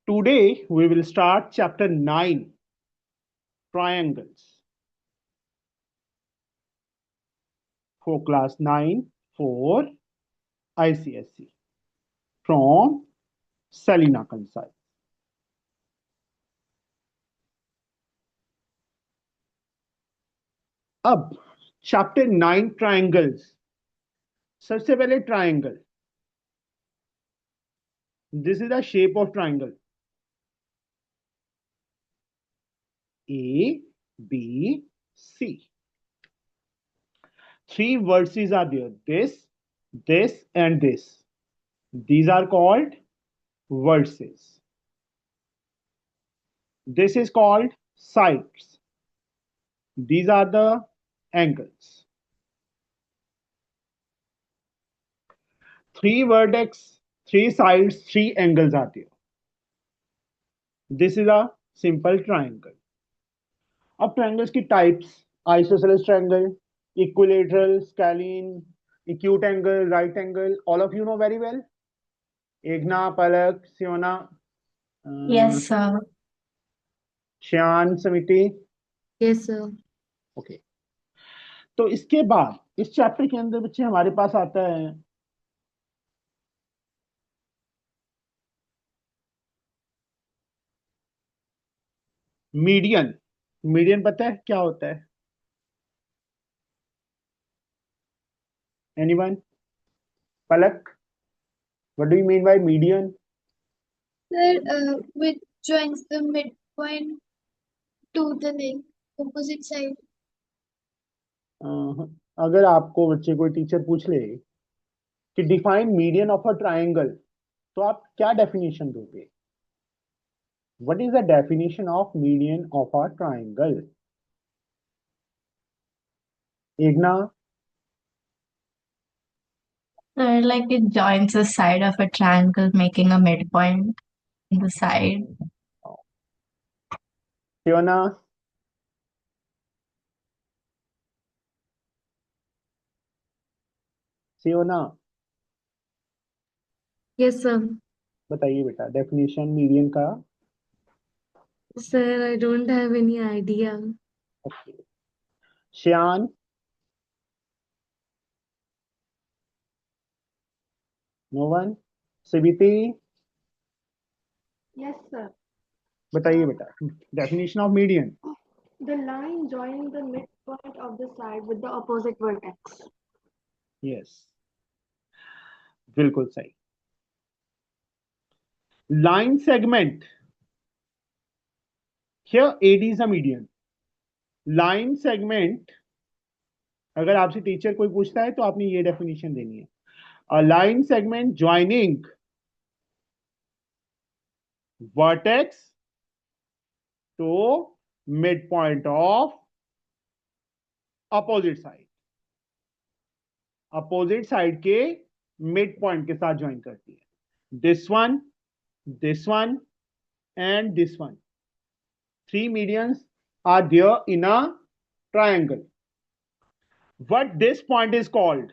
Today we will start chapter 9, triangles, for class 9 for ICSE from Selina Kansai. अब chapter 9 triangles. सबसे पहले triangle. This is the shape of triangle. A, B, C. Three vertices are there. This, and this. These are called vertices. This is called sides. These are the angles. Three vertex, three sides, three angles are there. This is a simple triangle. अब triangles की types: isosceles triangle, equilateral, scalene, acute angle, right angle. All of you know very well. Egna, Palak, Siona, Yes, sir. Shyan, Samiti. Yes, sir. Okay. तो इसके बाद इस chapter के अंदर बच्चे हमारे पास आता है मीडियन. मीडियन पता है क्या होता है? Anyone? Palak, what do you mean by median? Sir, which joins the midpoint to the opposite side. अगर आपको बच्चे कोई टीचर पूछ ले कि define median of a triangle, तो आप क्या डेफिनेशन दोगे? What is the definition of median of a triangle? Ekna? Sir, like it joins the side of a triangle, making a midpoint in the side. Siona? Siona Yes, sir. बताइए बेटा definition median का. Sir, I don't have any idea. Okay. Shyan? No one? Sibiti? Yes, sir. बताइए बेटा definition of median. The line joining the midpoint of the side with the opposite vertex. Yes, बिल्कुल सही. Line segment. Here AD is a median. Line segment, अगर आपसे teacher कोई पूछता है तो आपने ये डेफिनेशन देनी है. A line segment joining vertex to mid point of opposite side. Opposite side के मिड पॉइंट के साथ ज्वाइन करती है. This one and this one. Three medians are there in a triangle. What this point is called?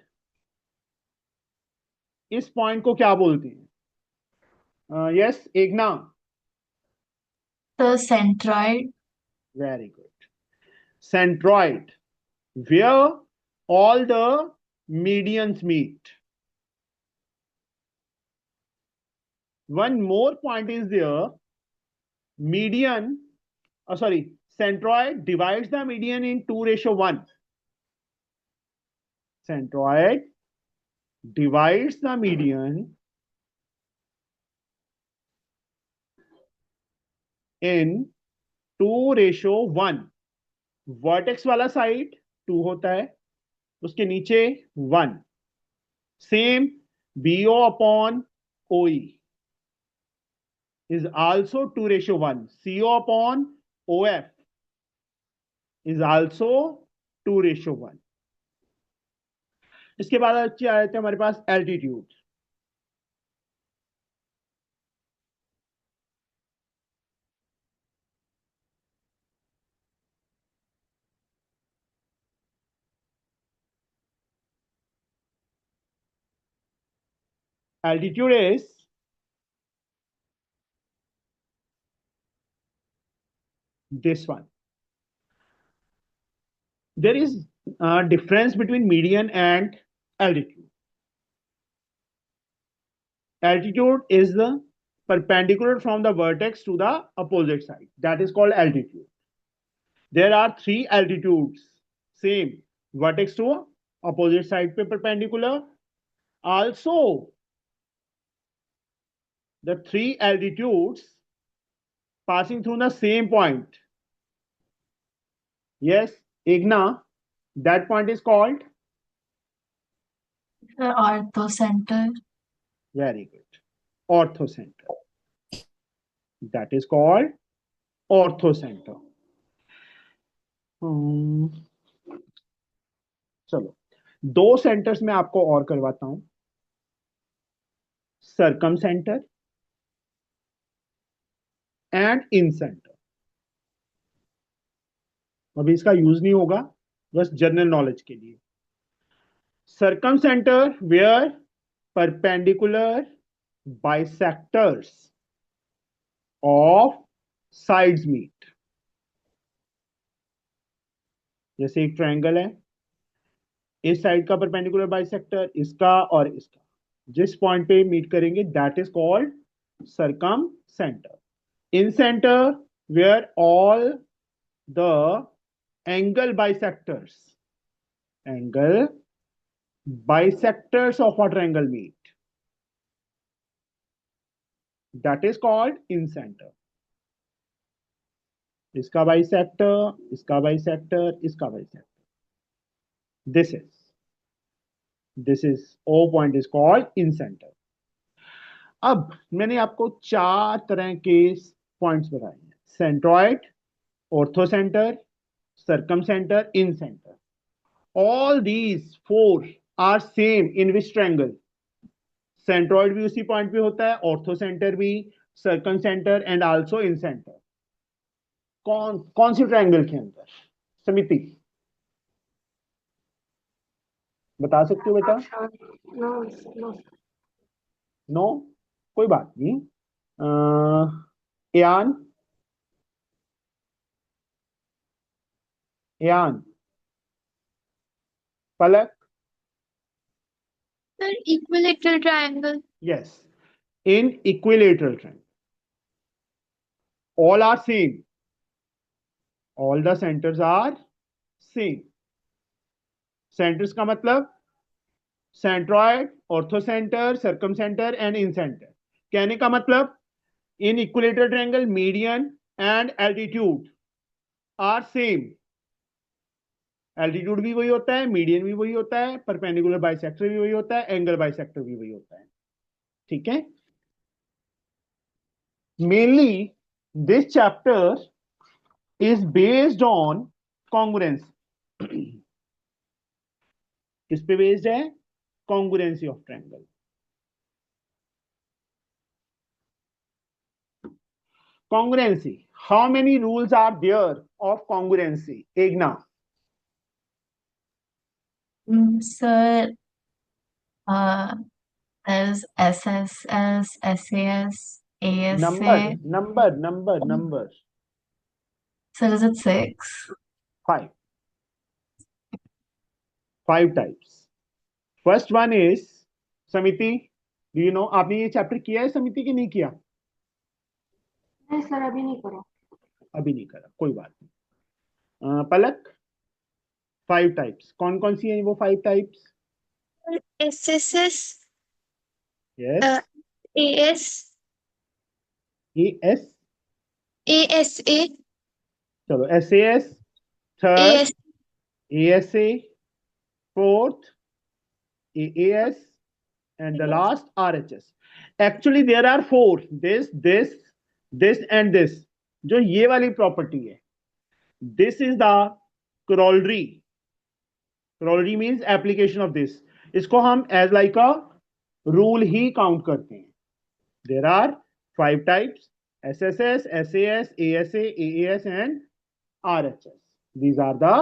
इस point को क्या बोलते हैं? Yes, Egna. The centroid. Very good. Centroid, where all the medians meet. One more point is there. Median, centroid divides the median in 2:1. Centroid divides the median in 2:1. Vertex वाला side 2 होता है, उसके नीचे 1. Same BO upon OE is also 2:1. CO upon OF is also 2:1. इसके बाद अच्छे आए थे हमारे पास altitude. Altitude is this one. There is a difference between median and altitude. Altitude is the perpendicular from the vertex to the opposite side. That is called altitude. There are three altitudes. Same. Vertex to opposite side pe perpendicular. Also, the three altitudes passing through the same point. Yes, Igna, that point is called? The orthocenter. Very good. Orthocenter. That is called orthocenter. चलो, दो centres में आपको और करवाता हूं. Circum centre and in centre. अभी इसका use नहीं होगा, बस जनरल नॉलेज के लिए. Circumcentre where perpendicular bisectors of sides meet. जैसे एक ट्रायंगल है, इस साइड का परपेंडिकुलर बाइसेक्टर इसका और इसका जिस पॉइंट पे मीट करेंगे that is called circumcentre. Incentre where all the angle bisectors of a triangle meet. That is called in center. इसका bisector, इसका bisector, इसका bisector. This is O point is called in center. अब मैंने आपको चार तरह के points बताए हैं. Centroid, orthocentre, circumcenter, in center. All these four are same in which triangle? Centroid भी उसी पॉइंट पे होता है, ऑर्थोसेंटर भी, circumcenter and also in center. कौन सी ट्रायंगल के अंदर? समिति बता सकते हो बेटा? नो, कोई बात नहीं. यान, पलक. Sir, equilateral triangle. Yes, in equilateral triangle all are same. All the centers are same. Centers का मतलब centroid, orthocentre, circumcentre and incentre. कहने का मतलब इन equilateral triangle median and altitude are same. Altitude भी वही होता है, मीडियन भी वही होता है, परपेंडिकुलर बाइसेक्टर भी वही होता है, एंगल बाइसेक्टर भी वही होता है. ठीक है. Mainly this chapter is based on congruency. किस पे बेस्ड है? Congruency of triangle. Congruency. How many rules are there of congruency? Egna. Sir, there's SSS, SAS, ASA. Number. Sir, is it 6? 5. 5 types. First one is Samiti. Do you know? आपने ये chapter किया है समिति की नहीं किया? नहीं सर, अभी नहीं करा. अभी नहीं करा, कोई बात नहीं. पलक, 5 टाइप्स कौन कौन सी है वो 5 types? SSS, yes. AS, AS, ASA, चलो SAS, third, AS, ASA, fourth, AAS, and the last RHS. Actually there are 4. This and this. जो ये वाली प्रॉपर्टी है, this is the corollary. Corollary means application of this. इसको हम as like a rule he count करते हैं. There are 5 types: SSS, SAS, ASA, AAS and RHS. These are the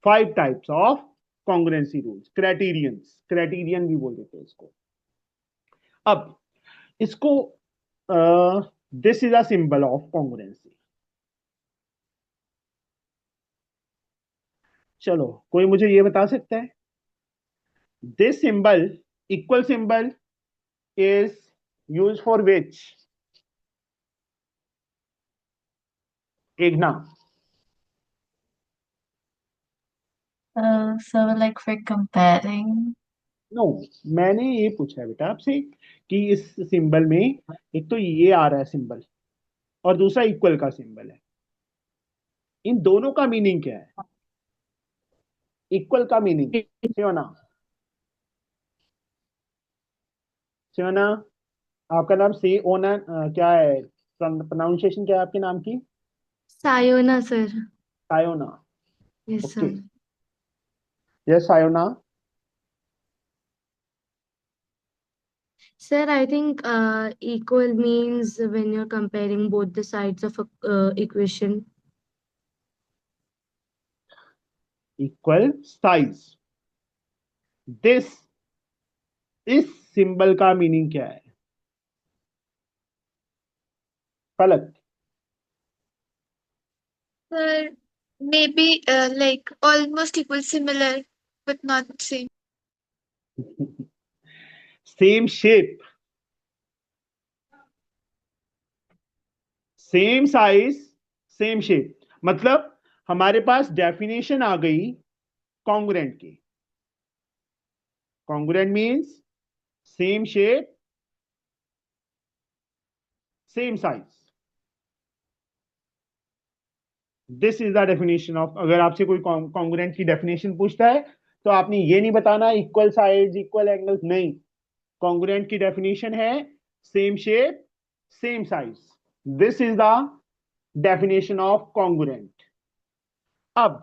5 types of congruency rules. Criterion भी बोल देते हैं इसको. अब इसको this is a symbol of congruency. चलो, कोई मुझे ये बता सकता है, this symbol, equal symbol is use for which? एक ना, So like for comparing. No, मैंने ये पूछा है बेटा आपसे कि इस सिंबल में एक तो ये आ रहा है सिंबल और दूसरा इक्वल का सिंबल है, इन दोनों का मीनिंग क्या है? इक्वल का मीनिंग, शिवना, शिवना, आपका नाम से ओना क्या है, प्रोनाउंसिएशन क्या है आपके नाम की? Sayona, sir. Sayona. Yes, okay, sir. Yes Sayona. Sir, I think equal means when you're comparing both the sides of a equation. Equal size, this, इस सिंबल का मीनिंग क्या है? फलक। Sir, maybe like almost equal, similar, but not same. Same shape, same size, same shape, मतलब हमारे पास definition आ गई congruent की। Congruent means same shape, same size, this is the definition of. अगर आपसे कोई कॉन्ग्रुएंट की डेफिनेशन पूछता है तो आपने ये नहीं बताना इक्वल साइज इक्वल एंगल्स, नहीं, कॉन्ग्रुएंट की डेफिनेशन है same shape, same size, this is the definition of congruent. अब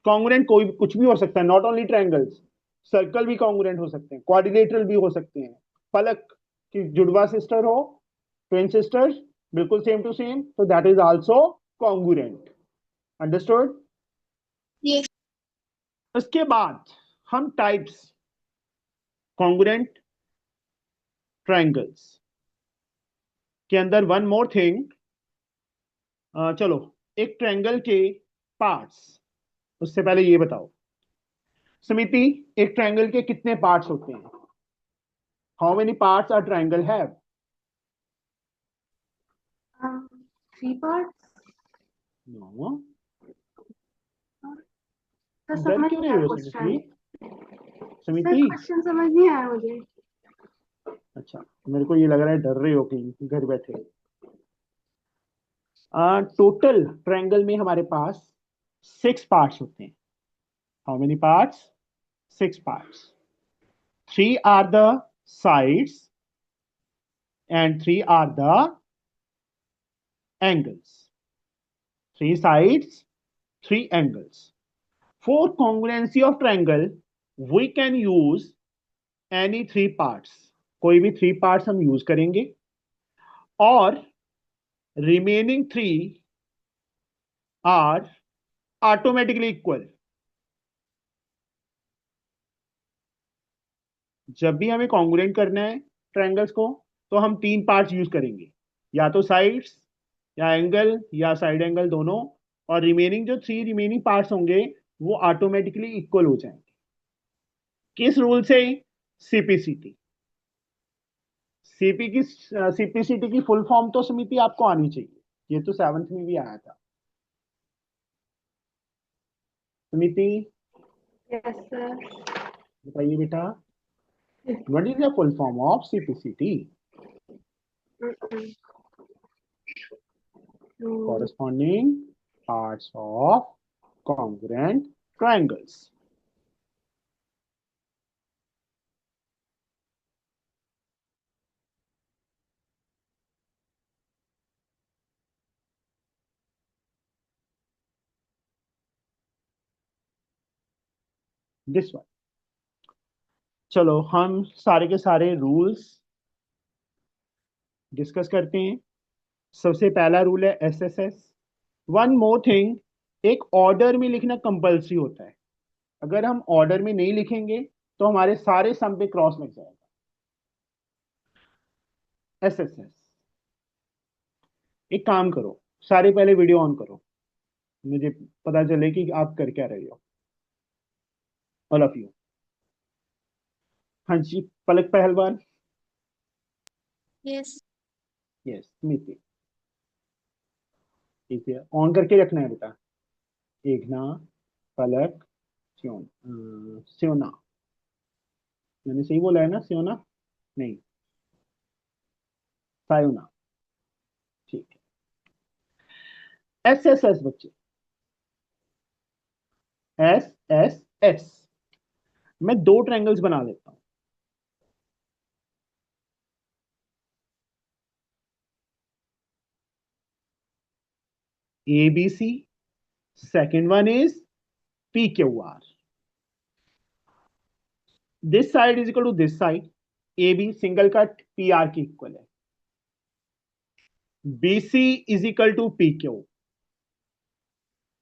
कॉन्ग्रुएंट कोई कुछ भी हो सकता है, नॉट ओनली ट्रायंगल्स, सर्कल भी कॉन्ग्रुएंट हो सकते हैं, क्वाड्रिलेटरल भी हो सकते हैं, फलक की जुड़वा सिस्टर हो, ट्विन सिस्टर्स, बिल्कुल सेम टू सेम, तो that is also congruent. Understood? Yes. उसके बाद हम टाइप्स, कॉन्ग्रुएंट ट्रायंगल्स के अंदर वन मोर थिंग, चलो, एक ट्रायंगल के पार्ट्स, उससे पहले ये बताओ समिति, एक ट्रायंगल के कितने पार्ट्स होते हैं? How many parts are triangle have? 3 parts. No, sir डर समझ क्यों नहीं रहे आया हो क्वेश्चन। सर समिति? क्वेश्चन समझ नहीं आया मुझे। अच्छा, मेरे को ये लग रहा है डर रहे हो कहीं घर बैठे। टोटल ट्रायंगल में हमारे पास 6 पार्ट्स होते हैं। How many parts? 6 parts. 3 are the sides and 3 are the angles. 3 sides, 3 angles. For congruency of triangle, we can use any 3 parts. कोई भी 3 parts हम यूज करेंगे और remaining 3 are automatically equal. जब भी हमें कॉन्ग्रुएंट करना है ट्रायंगल्स को, तो हम 3 पार्ट्स यूज करेंगे, या तो साइड्स या एंगल या साइड एंगल दोनों, और रिमेनिंग जो 3 रिमेनिंग पार्ट्स होंगे वो ऑटोमेटिकली इक्वल हो जाएंगे। किस रूल से? सीपीसीटी। सीपीसीटी की फुल फॉर्म तो समिति आपको आनी चाहिए, ये तो 7th में भी आया था। समिति यस सर। बताइए बेटा, what is the full form of CPCT? Corresponding parts of congruent triangles. This one. चलो हम सारे के सारे रूल्स डिस्कस करते हैं। सबसे पहला रूल है एसएसएस। वन मोर थिंग, एक ऑर्डर में लिखना कंपल्सरी होता है। अगर हम ऑर्डर में नहीं लिखेंगे तो हमारे सारे सम पे क्रॉस लग जाएगा। एसएसएस, एक काम करो, सारे पहले वीडियो ऑन करो, मुझे पता चले कि आप कर क्या रहे हो। All of you. हाँ जी, पलक पहलवान। Yes. यस स्मिति। ठीक है, ऑन करके रखना है बेटा। एकना, पलक, स्योना। मैंने सही बोला है ना? स्योना नहीं, सायोना। ठीक है। एस एस एस बच्चे, एस एस एस। मैं दो ट्रायंगल्स बना लेता हूं। A B C, second one is P Q R. This side is equal to this side. A B single cut P R की इक्वल है। B C is equal to P Q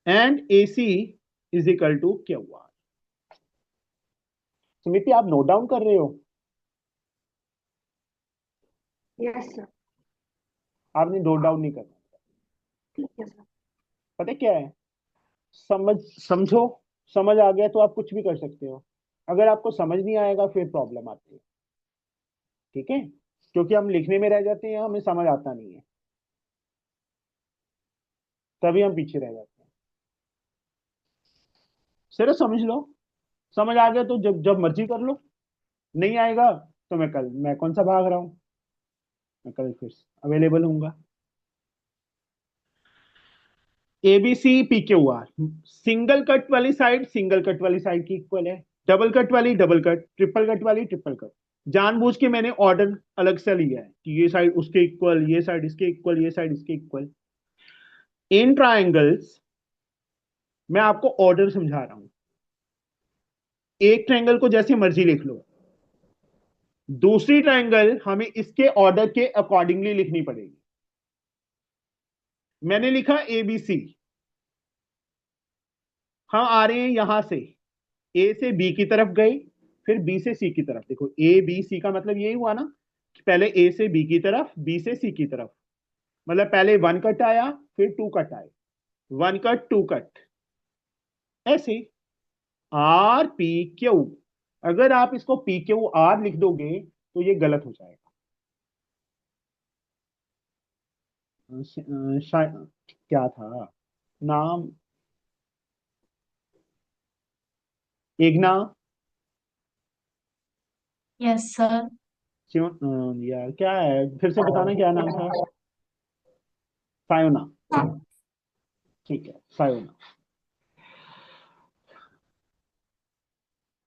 and A C is equal to Q R. Sumiti, आप note down कर रहे हो? Yes sir. आपने note down नहीं करना। ठीक है सर। पता है क्या है? समझो। समझ आ गया तो आप कुछ भी कर सकते हो। अगर आपको समझ नहीं आएगा फिर प्रॉब्लम आती है। ठीक है, क्योंकि हम लिखने में रह जाते हैं, हमें समझ आता नहीं है, तभी हम पीछे रह जाते हैं। सिर्फ समझ लो। समझ आ गया तो जब जब मर्जी कर लो। नहीं आएगा तो मैं कौन सा भाग रहा हूं? मैं कल फिर अवेलेबल हूंगा। A B C P Q R. Single cut वाली साइड सिंगल कट वाली साइड की इक्वल है। डबल कट वाली डबल कट, ट्रिपल कट वाली ट्रिपल कट। जानबूझ के मैंने ऑर्डर अलग से लिया है कि ये साइड उसके इक्वल, ये साइड इसके इक्वल, ये साइड इसके इक्वल। इन ट्रायंगल्स मैं आपको ऑर्डर समझा रहा हूं। एक ट्रायंगल को जैसे मर्जी लिख लो, दूसरी ट्रायंगल हमें इसके ऑर्डर के अकॉर्डिंगली लिखनी पड़ेगी। मैंने लिखा ए बी सी। हम आ रहे हैं यहां से, ए से बी की तरफ गए, फिर बी से सी की तरफ। देखो ए बी सी का मतलब यही हुआ ना कि पहले ए से बी की तरफ, बी से सी की तरफ। मतलब पहले वन कट आया, फिर टू कट आए, वन कट टू कट, ऐसे। R P Q. अगर आप इसको पी क्यू आर लिख दोगे तो ये गलत हो जाएगा। शायद क्या था नाम? एकना, Yes, sir. यार क्या है, फिर से बताना क्या नाम था? सायोना। ठीक है, सायोना।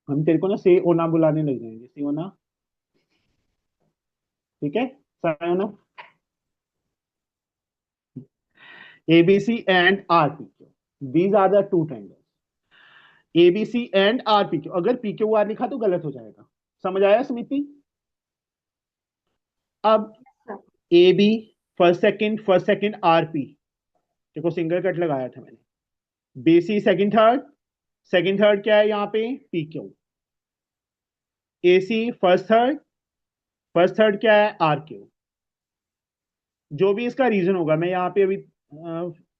हम तेरे को ना से ओना बुलाने लग जाएंगे, सी ओना। ठीक है, सायोना। ABC and RPQ, these are the two triangles. ABC and RPQ, अगर PQR लिखा तो गलत हो जाएगा। समझ आया स्मिति? अब AB फर्स्ट सेकंड RP, देखो सिंगल कट लगाया था मैंने। BC सेकंड थर्ड क्या है यहाँ पे? PQ। AC फर्स्ट थर्ड क्या है? RQ। जो भी इसका रीजन होगा, मैं यहाँ पे अभी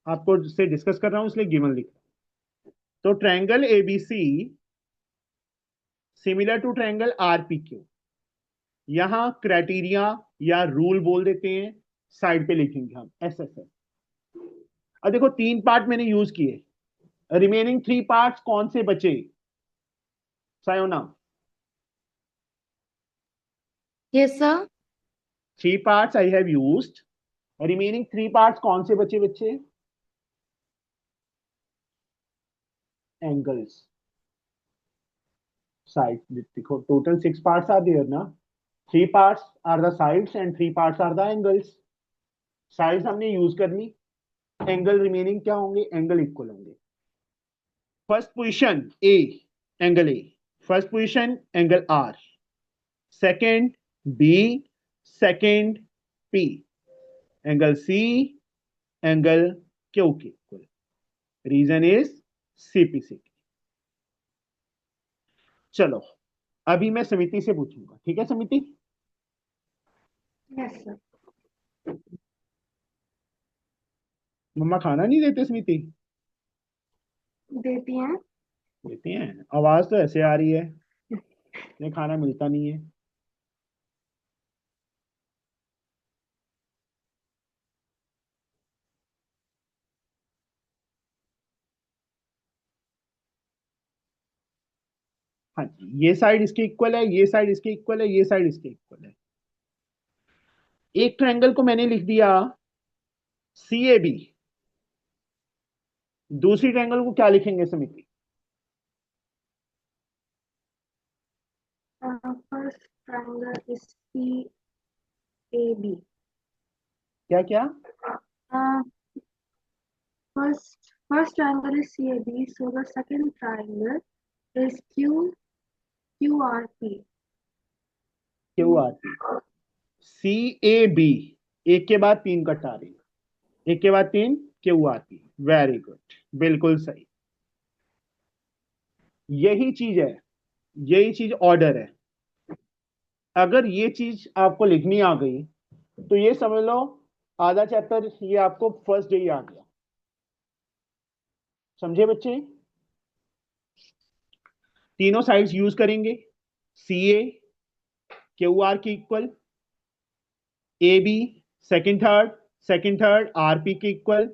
आपको से डिस्कस कर रहा हूं इसलिए गिवन लिख रहा हूं। तो triangle ABC similar to triangle RPQ। यहां क्राइटेरिया या रूल बोल देते हैं, साइड पे लिखेंगे हम SSS। अब देखो तीन पार्ट मैंने यूज किए, रिमेनिंग थ्री पार्ट्स कौन से बचे? Sayona, yes sir. Three parts I have used, remaining three parts कौन से बचे बच्चे? Angles, side. देखो total six parts are there ना, three parts are the sides and three parts are the angles. Sides हमने यूज कर ली, एंगल रिमेनिंग क्या होंगे? एंगल इक्वल होंगे। First position A, angle A. First position angle R. Second B, second P. Angle C, angle Q के equal. Reason is CPC. चलो अभी मैं समिति से पूछूंगा, ठीक है समिति? Yes sir. मम्मा खाना नहीं देते समिति? देती हैं। देते हैं, आवाज तो ऐसे आ रही है, ये खाना मिलता नहीं है। हाँ जी, ये साइड इसके इक्वल है, ये साइड इसके इक्वल है, ये साइड इसके इक्वल है। एक ट्रायंगल को मैंने लिख दिया CAB, दूसरी ट्रायंगल को क्या लिखेंगे समिति? First triangle is CAB. क्या क्या? Uh, first triangle is CAB, so the second triangle is QRP. QRP, CAB, एक के बाद तीन कटा रही, एक के बाद तीन, QRP। वेरी गुड, बिल्कुल सही, यही चीज है, यही चीज ऑर्डर है। अगर ये चीज आपको लिखनी आ गई तो ये समझ लो आधा चैप्टर ये आपको फर्स्ट डे ही आ गया। समझे बच्चे? तीनों साइड्स यूज करेंगे, CA QR के equal, AB second third RP के equal,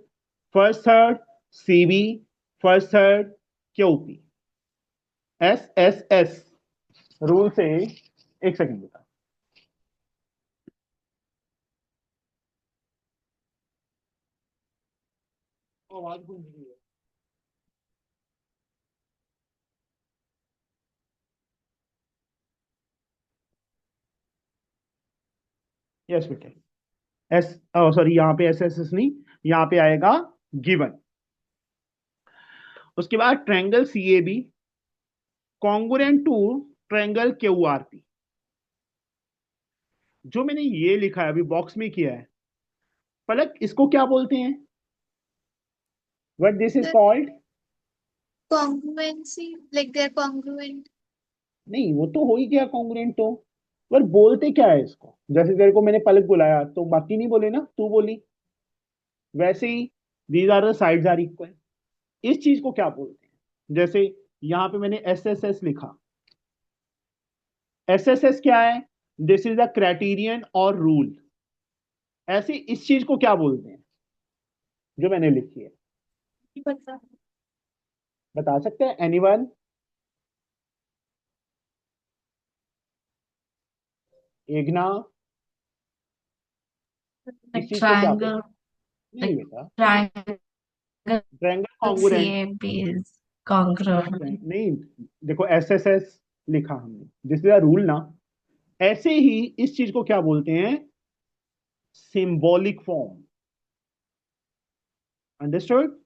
first third CB, first third QP। SSS rule से, एक सेकंड बता, आवाज गूंज रही है। यस बेटे, सॉरी, यहाँ पे SSS नहीं, यहाँ पे आएगा गिवन। उसके बाद triangle CAB congruent to triangle QRP। जो मैंने ये लिखा है अभी बॉक्स में किया है, पलक इसको क्या बोलते हैं? What this is called? Congruency, like they're congruent. नहीं, वो तो हो ही गया कॉन्ग्रुएंट तो, पर बोलते क्या है इसको? जैसे तेरे को मैंने पलक बुलाया तो बाकी नहीं बोले ना, तू बोली, वैसे ही these are the sides are equal. इस चीज को क्या बोलते हैं? जैसे यहां पे मैंने SSS लिखा, SSS क्या है? दिस इज द क्राइटेरियन और रूल। ऐसे इस चीज को क्या बोलते हैं जो मैंने लिखी है? बता सकते हैं एनीवन? एकना, The इस चीज को क्या बोलते triangle, हैं? नहीं the बेटा, triangle triangle congruent CAB is congruent. नहीं, देखो SSS लिखा हमने, दिस इज अ रूल ना। ऐसे ही इस चीज को क्या बोलते हैं? Symbolic form. अंडरस्टूड?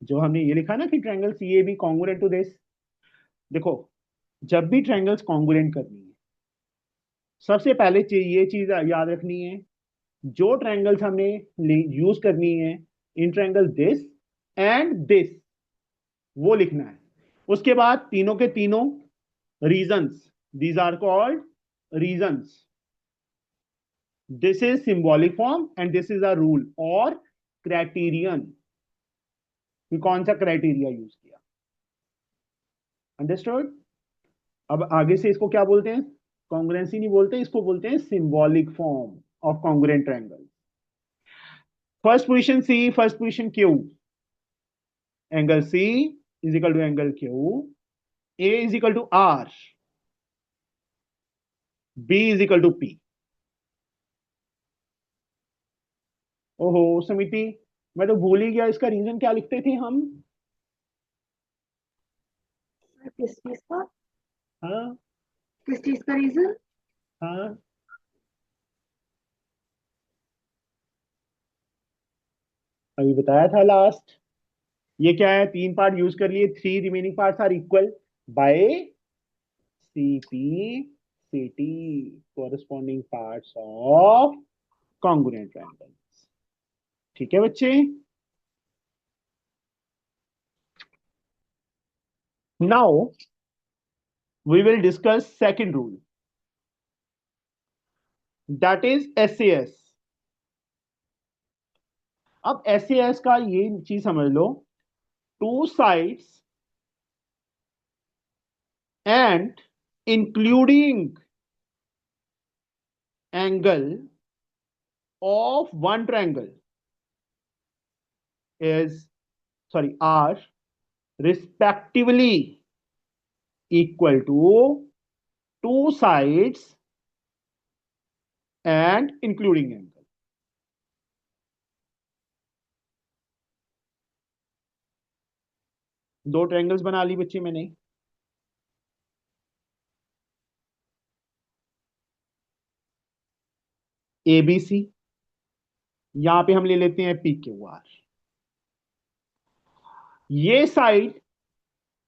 जो हमने ये लिखा ना कि triangle CAB congruent to this, देखो जब भी ट्रायंगल्स कॉन्ग्रुएंट करनी है, सबसे पहले ये चीज याद रखनी है, जो ट्रायंगल्स हमने यूज करनी है, in triangle this and this, वो लिखना है। उसके बाद तीनों के तीनों reasons, these are called reasons. This is symbolic form and this is a rule और क्राइटेरियन, कौन सा क्राइटेरिया यूज किया। अंडरस्टूड? अब आगे से इसको क्या बोलते हैं? कॉन्ग्रुएंसी नहीं बोलते, इसको बोलते हैं symbolic form of congruent triangle. First position C, first position Q, angle C is equal to angle Q, A is equal to R, B is equal to P। ओहो समिति, मैं तो भूल ही गया, इसका रीजन क्या लिखते थे हम? किस चीज का? हाँ किस चीज का रीजन? हाँ, अभी बताया था लास्ट। ये क्या है? तीन पार्ट यूज कर लिए, 3 remaining parts are equal by CP/CT, corresponding parts of congruent triangles। ठीक है बच्चे? Now we will discuss second rule, that is SAS। अब SAS का ये चीज समझ लो, two sides and including angle of one triangle are respectively equal to two sides and including angle. दो triangles बना ली बच्चे मैंने. ABC, यहां पे हम ले लेते हैं PQR. ये साइड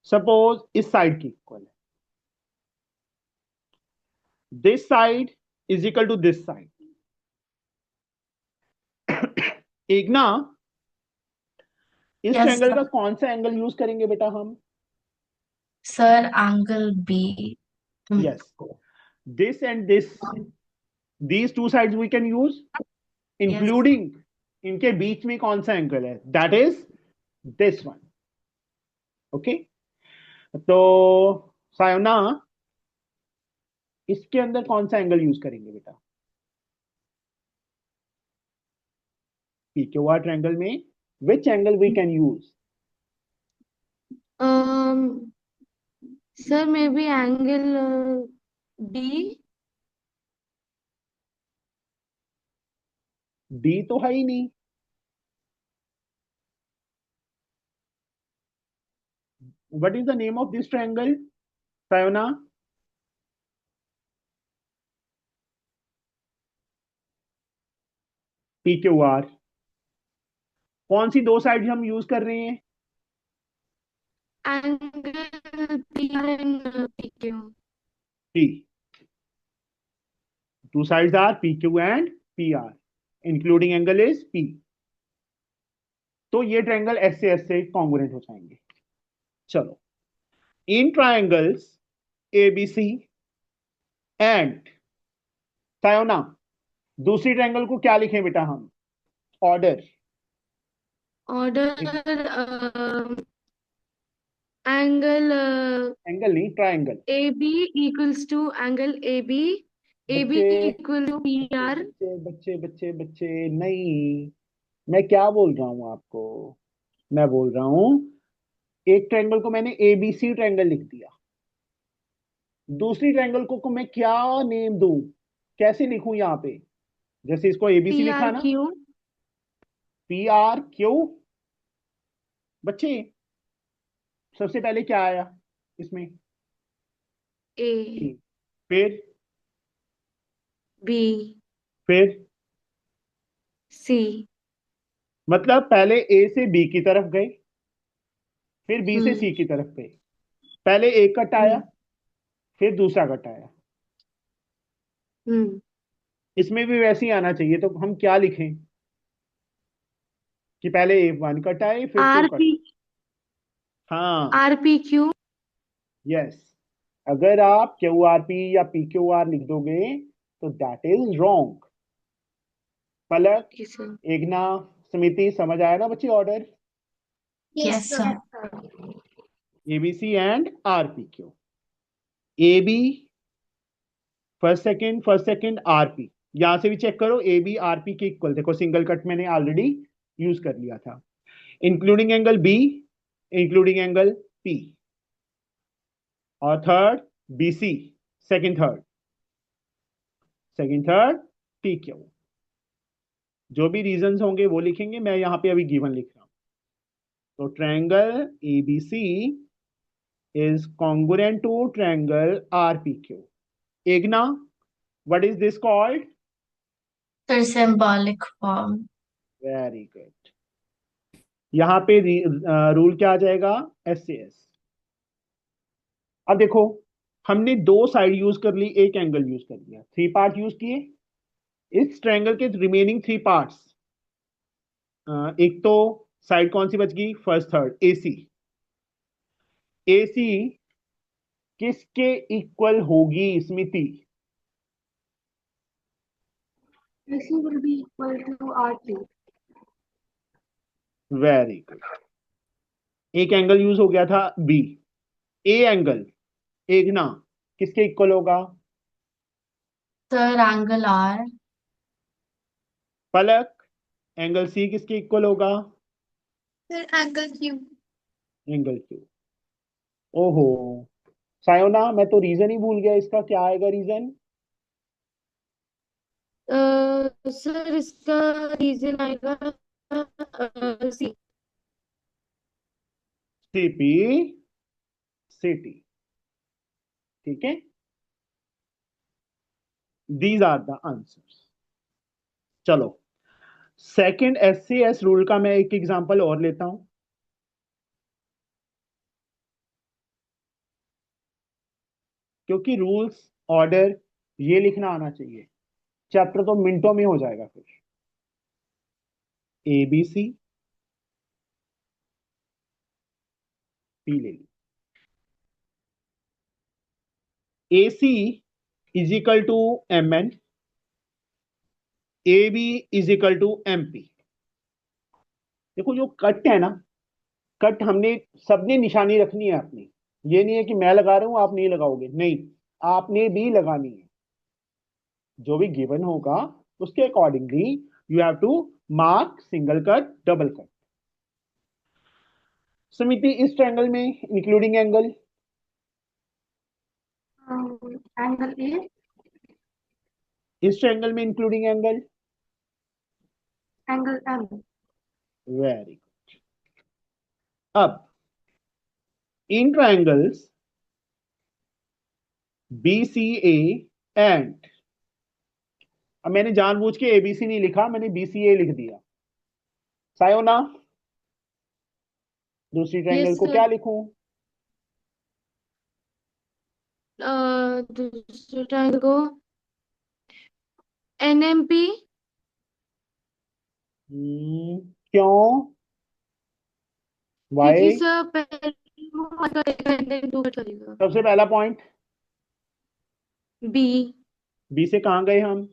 सपोज इस साइड की इक्वल है. This side is equal to this side. एक ना इस Yes, ट्रायंगल sir. का कौन सा एंगल यूज करेंगे बेटा हम? Sir, angle B. Yes. This and this, these two sides we can use, including इनके बीच में कौन सा एंगल है? That is this one. Okay. तो सायोना इसके अंदर कौन सा एंगल यूज करेंगे बेटा? PQR ट्रायंगल में which angle we can use? Sir, maybe angle D. D तो है ही नहीं. What is the name of this triangle, Sayona? PQR. कौन सी दो साइड हम यूज कर रहे हैं? Angle PR and PQ. P. Two sides are PQ and PR. Including angle is P. तो ये ट्रायंगल S से कॉन्ग्रुएंट हो जाएंगे. चलो, इन ट्रायंगल्स ABC एंड सायोना दूसरी ट्रायंगल को क्या लिखें बेटा हम? ऑर्डर. Angle एंगल नहीं, triangle. AB equals to angle AB. AB बच्चे equal to PR. बच्चे बच्चे बच्चे नहीं, मैं क्या बोल रहा हूं आपको? मैं बोल रहा हूं एक ट्रायंगल को मैंने ABC ट्रायंगल लिख दिया. दूसरी ट्रायंगल को मैं क्या नेम दूं? कैसे लिखूं यहां पे? जैसे इसको ABC लिखा ना, PRQ. PRQ. बच्चे सबसे पहले क्या आया इसमें? A. फिर B. फिर C. मतलब पहले A से B की तरफ गए, फिर B से C हम्म की तरफ गए. पहले एक कट आया, फिर दूसरा कट आया. हम्म इसमें भी वैसे ही आना चाहिए. तो हम क्या लिखें कि पहले वन कट आए फिर टू कट? RP. हाँ, RPQ. यस. अगर आप QRP या PQR लिख दोगे तो that is wrong. Palak, Okay, sir. एकना, समिति, समझ आया ना बच्चे order? Yes, sir. ABC and RPQ. AB first second RP. यहां से भी चेक करो, AB RP के इक्वल. देखो सिंगल कट मैंने ऑलरेडी यूज कर लिया था. Including angle B, including angle P. और third BC, second third PQ. जो भी रीजंस होंगे वो लिखेंगे. मैं यहां पे अभी गिवन लिख रहा हूं. तो triangle ABC is congruent to triangle RPQ. Egna, what is this called? Sir, symbolic form. Very good. यहां पे रूल क्या आ जाएगा? SAS. अब देखो, हमने दो साइड यूज कर ली, एक एंगल यूज कर लिया, थ्री पार्ट यूज किए. इस ट्रायंगल के रिमेनिंग थ्री पार्ट्स, एक तो साइड कौन सी बच गई? First third AC. AC किसके इक्वल होगी Smiti? AC will be equal to RT. Very good. एक एंगल यूज हो गया था बी, ए एंगल एक ना किसके इक्वल होगा? Sir angle R. Palak, angle C किसके इक्वल होगा? फिर एंगल क्यू। Angle Q. ओहो सायोना, मैं तो रीजन ही भूल गया, इसका क्या आएगा रीजन? सर इसका रीजन आएगा सी। CP city. ठीक है, दीज आर द आंसर्स। चलो, सेकंड एससीएस रूल का मैं एक एग्जांपल और लेता हूं। क्योंकि रूल्स ऑर्डर ये लिखना आना चाहिए, चैप्टर तो मिनटों में हो जाएगा। फिर ए बी सी, पी ले ली, A C is equal to M N, A B is equal to M P. देखो जो कट है ना, कट हमने सबने निशानी रखनी है अपनी। ये नहीं है कि मैं लगा रहा हूं आप नहीं लगाओगे, नहीं, आपने भी लगानी है। जो भी गिवन होगा उसके accordingly you have to mark single cut, double cut. Samiti, इस ट्रायंगल में इंक्लूडिंग एंगल? Angle A, इस ट्रायंगल में including angle? angle M. Very good. अब इन triangles B C A and, अब मैंने जानबूझ के एबीसी नहीं लिखा, मैंने बीसीए लिख दिया। सायोना, दूसरी ट्रायंगल यस को सर। क्या लिखूं? दूसरे ट्रायंगल को NMP। क्यों? क्योंकि वाई? सर पहले one करेगा and then two करेगा। सबसे पहला पॉइंट, B बी से कहां गए हम?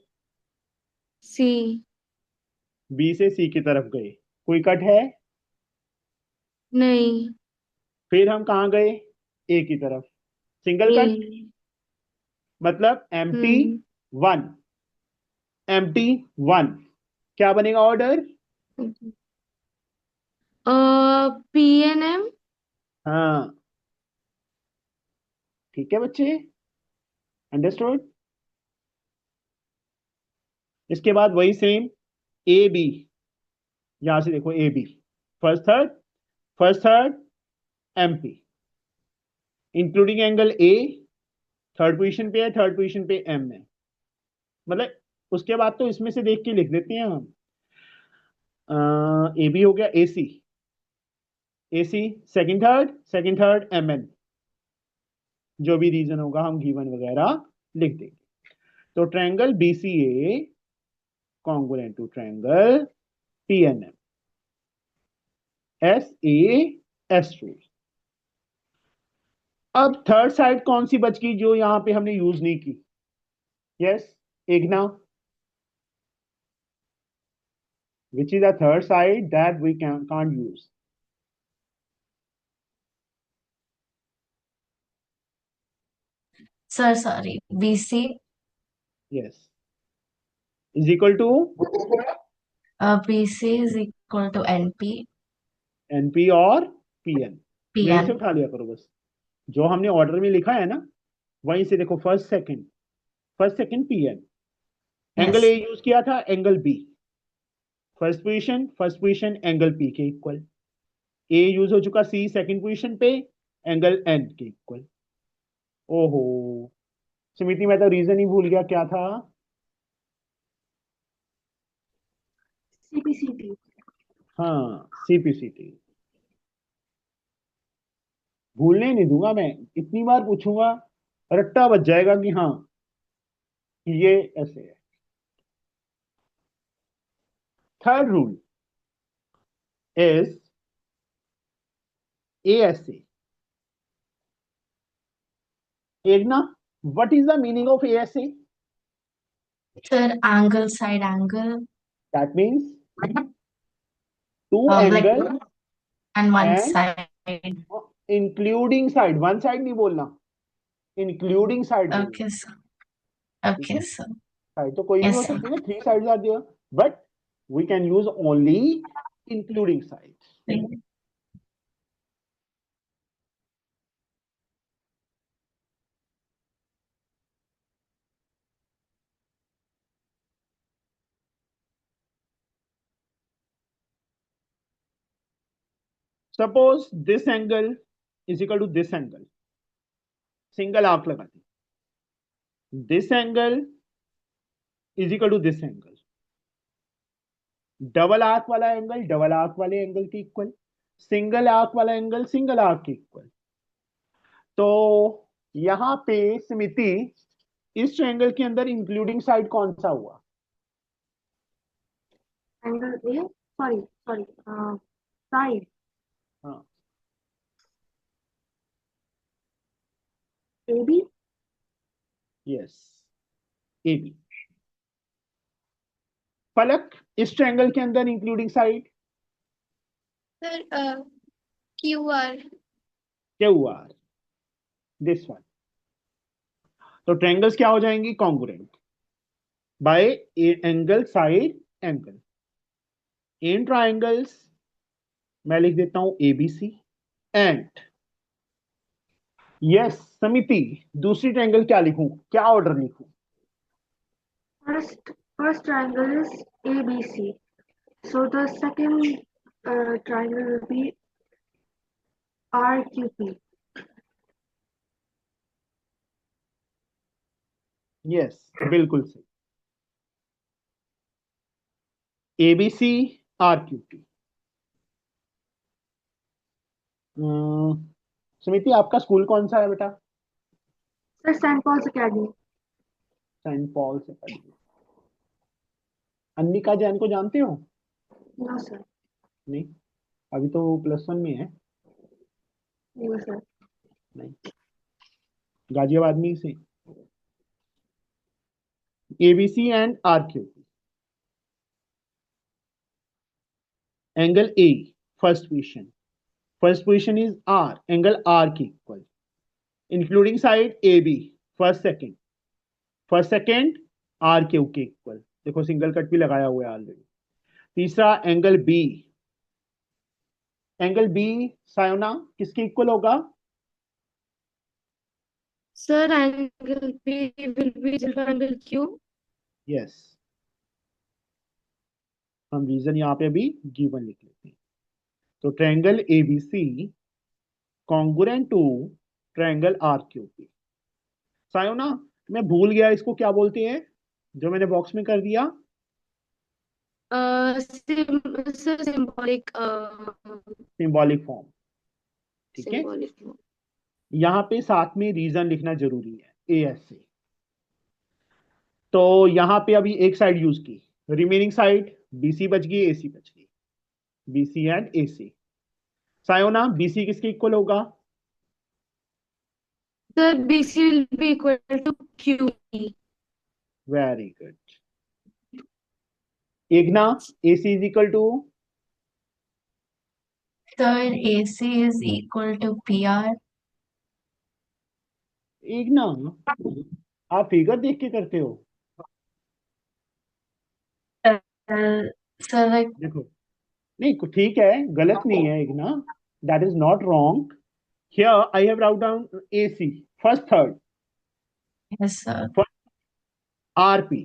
C बी से सी की तरफ गए, कोई कट है? नहीं। फिर हम कहां गए? ए की तरफ, सिंगल A कट, मतलब एम टी हम्म वन, एम टी वन। क्या बनेगा ऑर्डर? PNM। हाँ, ठीक है बच्चे, अंडरस्टूड। इसके बाद वही सेम, ए बी, यहां से देखो A B, first third, first third MP, including angle A, third position पे है, थर्ड पोजीशन पे एम है। मतलब उसके बाद तो इसमें से देख के लिख देते हैं हम। ए बी हो गया, ए सी, ए सी सेकंड थर्ड एम एन, जो भी रीजन होगा हम गिवन वगैरह लिख देंगे। तो triangle B C A congruent to triangle P N M, S A S rule. अब थर्ड साइड कौन सी बच गई जो यहां पे हमने यूज नहीं की? Yes, Igna, which is the third side that we can't use? Sir sorry, BC। Yes, is equal to BC is equal to NP। NP और PN। मेरे से PN। उठा लिया करो बस, जो हमने ऑर्डर में लिखा है ना वहीं से देखो, first second PN, angle yes. A use किया था, angle B, first position angle P के इक्वल, ए यूज हो चुका सी सेकंड पोजीशन पे, एंगल एन के इक्वल। ओहो समिति, मैं तो रीजन ही भूल गया, क्या था? CPCT. हाँ, सीपीसीटी। भूलने नहीं दूंगा मैं, इतनी बार पूछूंगा, रट्टा बच जाएगा कि हाँ ये ऐसे है। Third rule is ASA। एक ना, what is the meaning of ASA? Sir angle side angle, that means two like angle and one and side including side, one side नहीं बोलना, इंक्लूडिंग साइड बोलना। Okay, sir. ठीक Okay, है, sir. Side तो कोई भी Yes, हो sir. सकती है ना, 3 sides are there, but we can use only including sides. Suppose this angle is equal to this angle, single arc लगा दी, this angle is equal to this angle, double arc वाला angle double arc वाले angle के equal, single arc वाला angle single arc के equal. तो यहां पे स्मिति इस ट्रायंगल के अंदर इंक्लूडिंग साइड कौन सा हुआ? Angle A, sorry, side हाँ, AB, यस, ए बी। पलक, इस ट्रायंगल के अंदर इंक्लूडिंग साइड Sir, QR. क्या हुआ? This one. तो ट्रायंगल्स क्या हो जाएंगी? Congruent bye angle side angle. इन ट्रायंगल्स मैं लिख देता हूं एबीसी एंड, यस समिति, दूसरी ट्रायंगल क्या लिखूं, क्या ऑर्डर लिखूं? first triangle is ABC. So the second triangle will be RQP. Yes, बिल्कुल सही, एबीसी आरक्यूपी। समिति, आपका स्कूल कौन सा है बेटा? Sir, St. Paul's Academy. Saint Paul से पढ़िए। अन्निका जैन को जानते हो? No, sir. नहीं, अभी तो +1 में है। No, sir. नहीं, गाजियाबाद में ही से। ABC and RQP, angle A first position is R, angle R के equal, including side A B first second R Q के इक्वल। देखो सिंगल कट भी लगाया हुआ है ऑलरेडी। तीसरा एंगल बी सायोना किसके इक्वल होगा? Sir, angle P will be equal to angle Q. Yes, हम रीजन यहाँ पे अभी गिवन लिख लेते हैं। तो triangle ABC congruent to triangle RQP. Sayona, मैं भूल गया इसको क्या बोलते हैं जो मैंने बॉक्स में कर दिया? Sir, symbolic, symbolic form. ठीक है, symbolic form. यहाँ पे साथ में रीजन लिखना जरूरी है, ए एस से। तो यहाँ पे अभी एक साइड यूज की, रिमेनिंग साइड बीसी बच गई, एसी बच गई, BC and AC. Sayona, BC किसके इक्वल होगा? Sir, BC will be equal to QE. Very good. Igna, AC is equal to? Sir, AC is equal to PR. Igna, आप फिगर देख के करते हो? Sir, like, देखो, नहीं ठीक है, गलत नहीं है Igna, that is not wrong. Here I have wrote down AC first third, yes, sir. RP,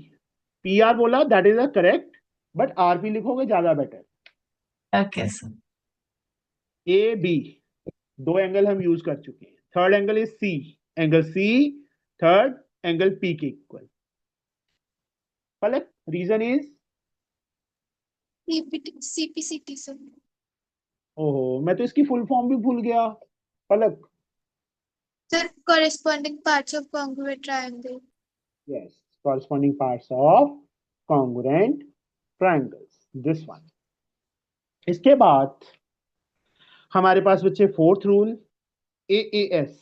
PR बोला, that is a correct, but RP लिखोगे ज्यादा better. Okay, sir. A B दो एंगल हम यूज कर चुके हैं, third angle is C, angle C third angle P के equal. Palak, reason is? CPCT, sir. ओहो, मैं तो इसकी फुल फॉर्म भी भूल गया। पलक? Sir, corresponding parts of congruent triangle. Yes, corresponding parts of congruent triangles, this one। इसके बाद हमारे पास बच्चे fourth rule, AAS,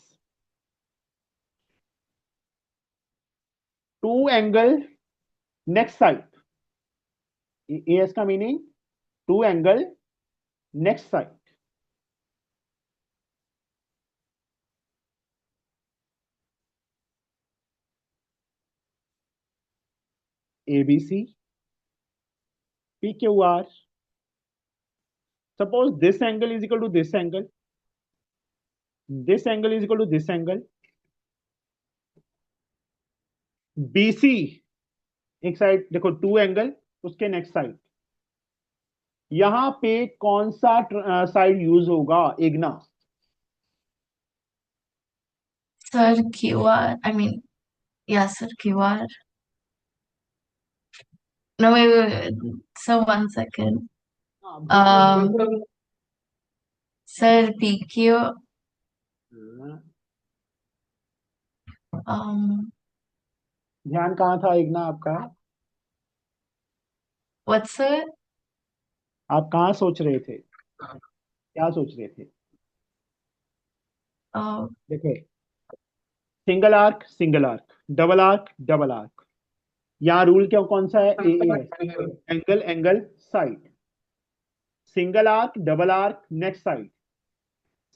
two angle next side. AAS का meaning two angle next side. ABC, PQR. Suppose this angle is equal to this angle. This angle is equal to this angle. BC एक side देखो, 2 angle, उसके next side, यहां पे कौन सा side use होगा इग्ना? Sir, QR. I mean, yeah, sir, QR. No, wait. So 1 second. Sir, PQ. ध्यान कहाँ था इग्ना आपका? What's sir? आप कहाँ सोच रहे थे, क्या सोच रहे थे? देखो, सिंगल आर्क, डबल आर्क, यहाँ रूल क्या कौन सा है? Angle side, single arc double arc next side,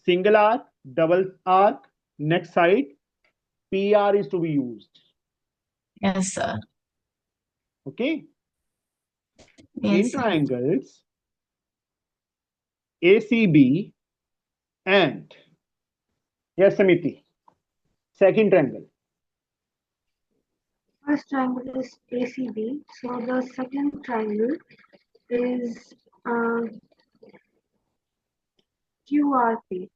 single arc double arc next side, PR is to be used. Yes, sir. Okay? In Yes, sir. triangles ACB and, yes, Samiti, second triangle. First triangle is ACB. So the second triangle is QRP.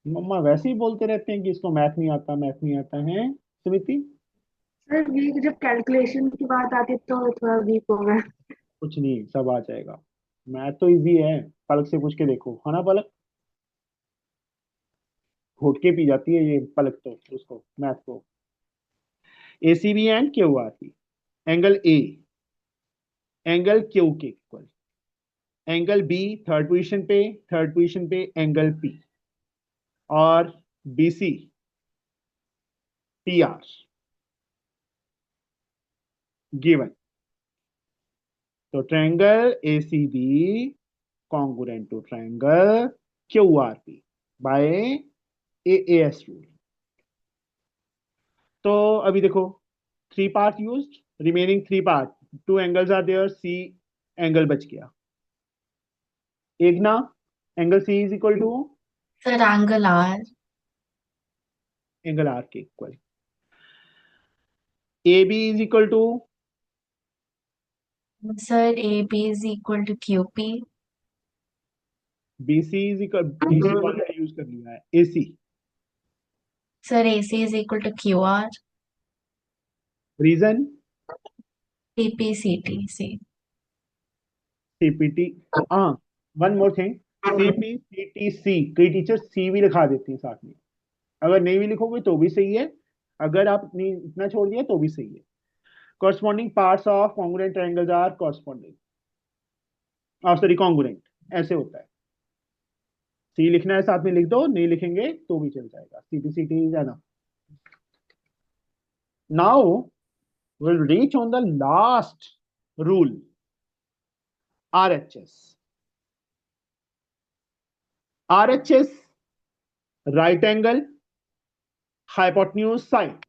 मम्मा वैसे ही बोलते रहते हैं कि इसको math नहीं आता है समिति। सर वीक जब कैलकुलेशन की बात आती है तो थोड़ा वीक हो गया। कुछ नहीं, सब आ जाएगा, मैथ तो इजी है, पलक से पूछ के देखो, है ना पलक? घोट के पी जाती है ये पलक तो उसको, मैथ को। ACB and QRP, angle A angle Q के equal, angle B third position पे एंगल P, और BC PR गिवन। तो triangle ACB congruent to triangle QRP by AAS rule। तो अभी देखो, 3 part used, remaining 3 part, 2 angles are there, C angle बच गया। इग्ना, angle C is equal to Sir, angle R. Angle R के equal. AB is equal to, Sir, AB is equal to QP. BC is equal, BC already use कर लिया है, AC। Sir, AC is equal to QR. Reason CPCTC. CPT, हाँ, one more thing, CPCTC, कई teacher C भी लिखा देते हैं साथ में, अगर नहीं भी लिखोगे तो भी सही है, अगर आप नहीं इतना छोड़ दिया तो भी सही है। corresponding parts of congruent triangles are corresponding, sorry congruent, ऐसे होता है। C लिखना है साथ में लिख दो, नहीं लिखेंगे तो भी चल जाएगा, CPCT is enough। Now we'll reach on the last rule, RHS। RHS, right angle hypotenuse side,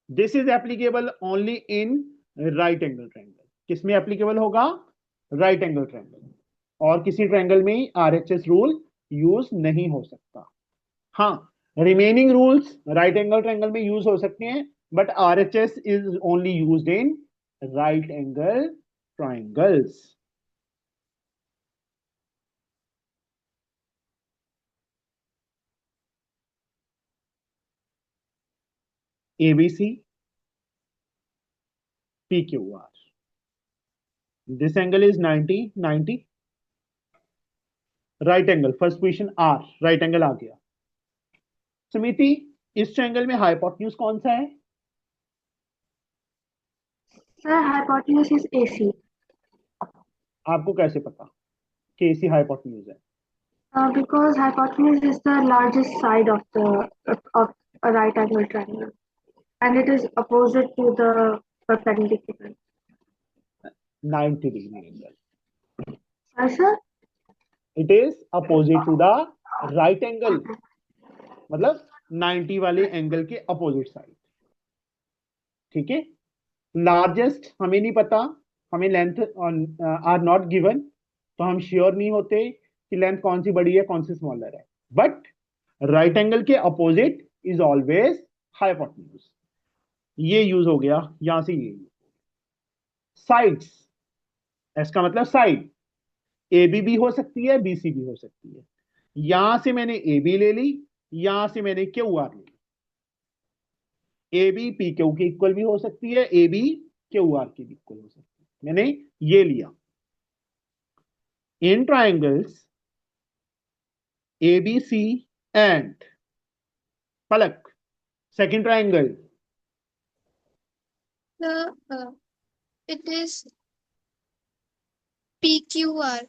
this is applicable only in right angle triangle। किसमें applicable होगा? right angle triangle, और किसी ट्रायंगल में RHS रूल यूज नहीं हो सकता। हाँ, remaining rules right angle triangle में यूज हो सकते हैं, but RHS is only used in right angle triangles. ABC, PQR, this angle is 90। Right angle first position R, right angle आ गया। सुमिति, इस ट्रायंगल में हाइपोटेन्यूज कौन सा है? Sir hypotenuse is AC। आपको कैसे पता कि AC हाइपोटेन्यूज है? Because hypotenuse is the largest side of a right angle triangle, and it is opposite to the perpendicular. 90 degree angle, Sir, it is opposite to the right angle, मतलब 90 वाले angle के opposite side. ठीक है। Largest हमें नहीं पता, हमें length are not given, तो हम श्योर नहीं होते कि लेंथ कौन सी बड़ी है कौन सी स्मॉलर है। बट राइट एंगल के अपोजिट इज ऑलवेज हाइपोटेन्यूज। ये यूज हो गया, यहां से ये साइड्स, इसका मतलब साइड ए बी हो सकती है, बी सी भी हो सकती है। यहां से मैंने ए बी ले ली, यहां से मैंने क्यू आर ले ली। ए बी पी क्यू की इक्वल भी हो सकती है, ए बी क्यू आर की भी इक्वल हो सकती है। मैंने ये लिया। In triangles A B C and पलक, second triangle It is PQR.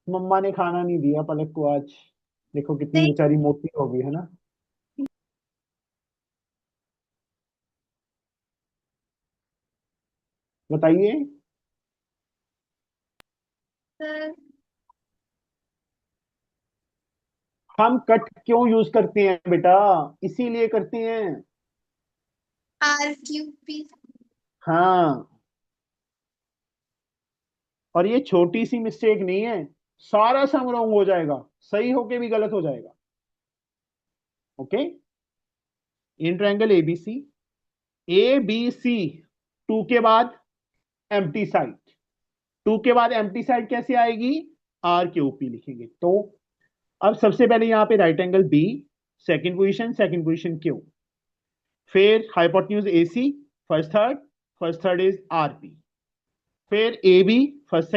मम्मा ने खाना नहीं दिया पलक को आज, देखो कितनी नहीं। बेचारी मोटी हो गई है ना। बताइए। Sir, हम कट क्यों यूज करते हैं बेटा? इसीलिए करते हैं। RQP. हाँ, और ये छोटी सी मिस्टेक नहीं है, सारा सम रॉन्ग हो जाएगा, सही होके भी गलत हो जाएगा। Okay. In triangle ABC, A B C, two के बाद एम्प्टी साइड, टू के बाद एम्प्टी साइड कैसे आएगी? आर के ओपी लिखेंगे। तो अब सबसे पहले यहां पे right angle B, second position Q, फिर hypotenuse A C, first third is R P, फिर A B first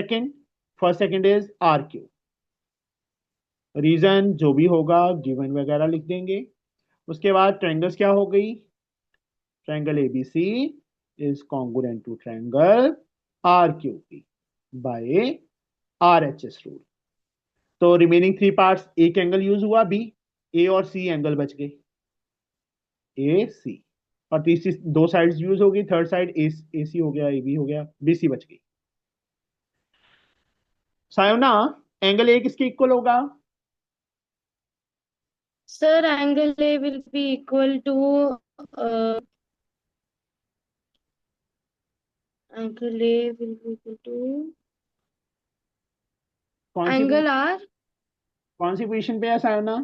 second is R Q. Reason जो भी होगा गिवन वगैरह लिख देंगे। उसके बाद ट्रायंगल्स क्या हो गई? Triangle ABC is congruent to triangle RQP by RHS rule. तो रिमेनिंग थ्री पार्ट्स, एक एंगल यूज हुआ बी, ए और सी एंगल बच गए, ए सी, और तीसरी दो साइड्स यूज होगी, थर्ड साइड ए सी हो गया, ए बी हो गया, बी सी बच गई। सायोना, एंगल ए किसके इक्वल होगा? Sir, angle A will be equal to uh, angle A will be equal to कौन सी angle R. कौन सी पोजीशन पे है सायोना?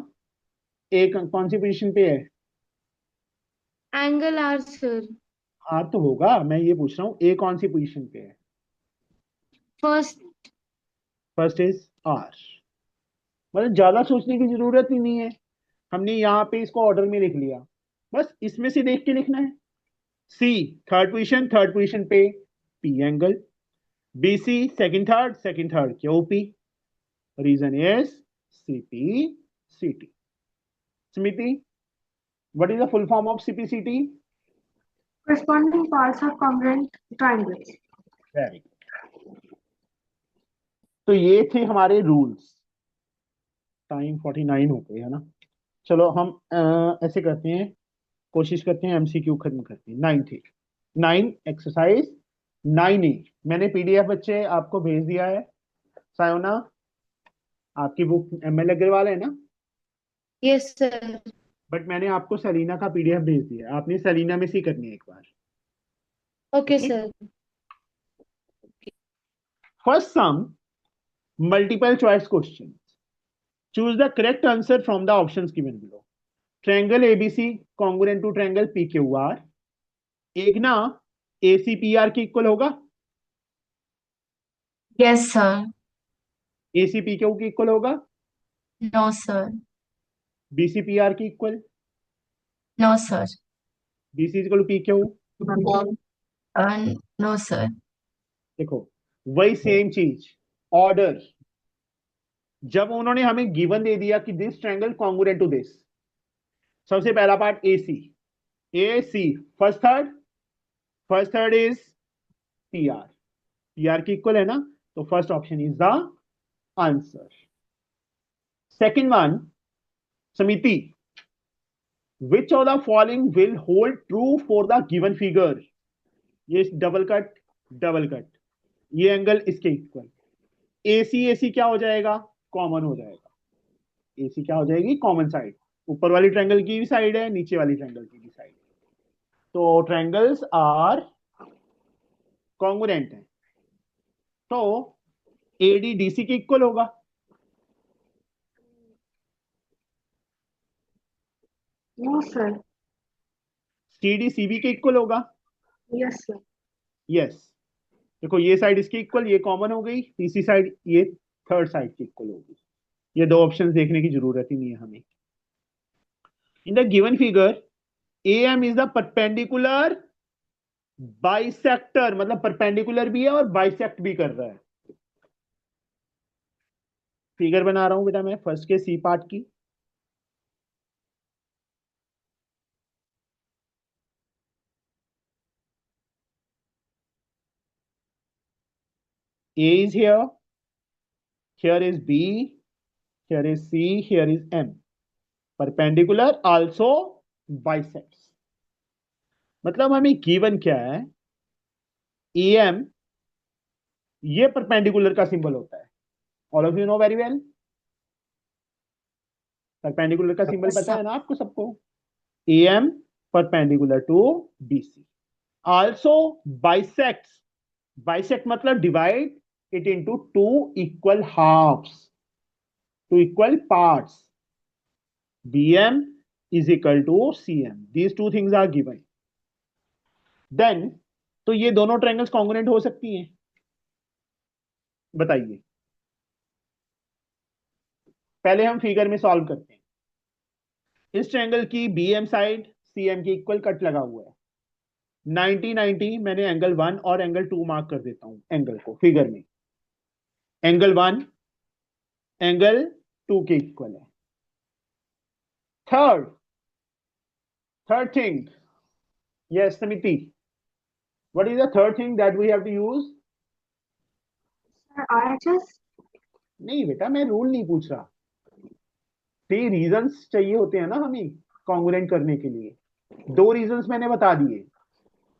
ए कौन सी पोजीशन पे है? Angle R, sir. हाँ तो होगा, मैं ये पूछ रहा हूँ ए कौन सी पोजीशन पे है? First, first is R. मतलब ज्यादा सोचने की जरूरत ही नहीं है, हमने यहाँ पे इसको ऑर्डर में लिख लिया, बस इसमें से देख के लिखना है। सी थर्ड पोजीशन पे P angle, B C second third Q P, reason is C P C T. Smiti, what is the full form of CPCT? Corresponding parts are congruent triangles. Very good. तो ये थे हमारे rules. Time 49 हो गए है ना। चलो हम ऐसे करते हैं, कोशिश करते हैं एमसीक्यू खत्म करते हैं। 9 एक्सरसाइज 9A मैंने पीडीएफ बच्चे आपको भेज दिया है। सायोना, आपकी बुक एमएल अग्रवाल है ना? yes, sir. बट मैंने आपको सलीना का पीडीएफ भेज दिया है, आपने सलीना में से ही करनी है एक बार। Okay, Okay. sir. First some, multiple choice question. Choose the correct answer from the options given below. Triangle ABC congruent to triangle PQR, एक ना एसीपीआर के इक्वल होगा, Yes, sir. एसीपीक्यू के इक्वल होगा, No, sir. बीसीपीआर के equal, No, sir. BC equal PQ. No, sir. देखो वही same चीज, ऑर्डर। जब उन्होंने हमें गिवन दे दिया कि this triangle congruent to this, सबसे पहला part A C first third is PR की इक्वल है ना, तो first option is the answer. Second one, Samiti, which of the following will hold true for the given figure? ये double cut, ये angle इसके equal, AC क्या हो जाएगा? कॉमन हो जाएगा। एसी क्या हो जाएगी? कॉमन साइड, ऊपर वाली ट्रायंगल की भी साइड है, नीचे वाली ट्रायंगल की भी साइड। तो ट्रायंगल्स आर कॉन्ग्रुएंट हैं, तो एडी डीसी के इक्वल होगा, No, sir. सीडी सीबी के इक्वल होगा। Yes, sir. यस, देखो ये साइड इसके इक्वल, ये कॉमन हो गई, तीसरी साइड ये थर्ड साइड के इक्वल होगी। ये दो ऑप्शंस देखने की जरूरत ही नहीं है हमें। In the given figure AM is the perpendicular bisector, मतलब परपेंडिकुलर भी है और बाइसेक्ट भी कर रहा है। फिगर बना रहा हूं बेटा मैं फर्स्ट के सी पार्ट की। A is here is B, here is C, here is M. Perpendicular also bisects. मतलब हमें गिवन क्या है, AM ये परपेंडिकुलर का सिंबल होता है। All of you know very well, perpendicular का सिंबल पता है ना आपको सबको। AM perpendicular to BC, also bisects, bisect मतलब divide it into two equal halves, two equal parts. BM is equal to CM. These two things are given. Then तो ये दोनों ट्रायंगल्स कॉन्ग्रुएंट हो सकती हैं, बताइए। पहले हम फिगर में सॉल्व करते हैं। इस ट्रायंगल की BM साइड CM के इक्वल कट लगा हुआ है। 90 90 मैंने एंगल 1 और एंगल 2 मार्क कर देता हूं एंगल को फिगर में। एंगल 1 एंगल 2 के इक्वल है। Third thing, yes Samiti, what is the third thing that we have to use? Sir, RHS? नहीं बेटा, मैं रूल नहीं पूछ रहा, 3 रीजंस चाहिए होते हैं ना हमें कॉन्ग्रुएंट करने के लिए। 2 रीजंस मैंने बता दिए,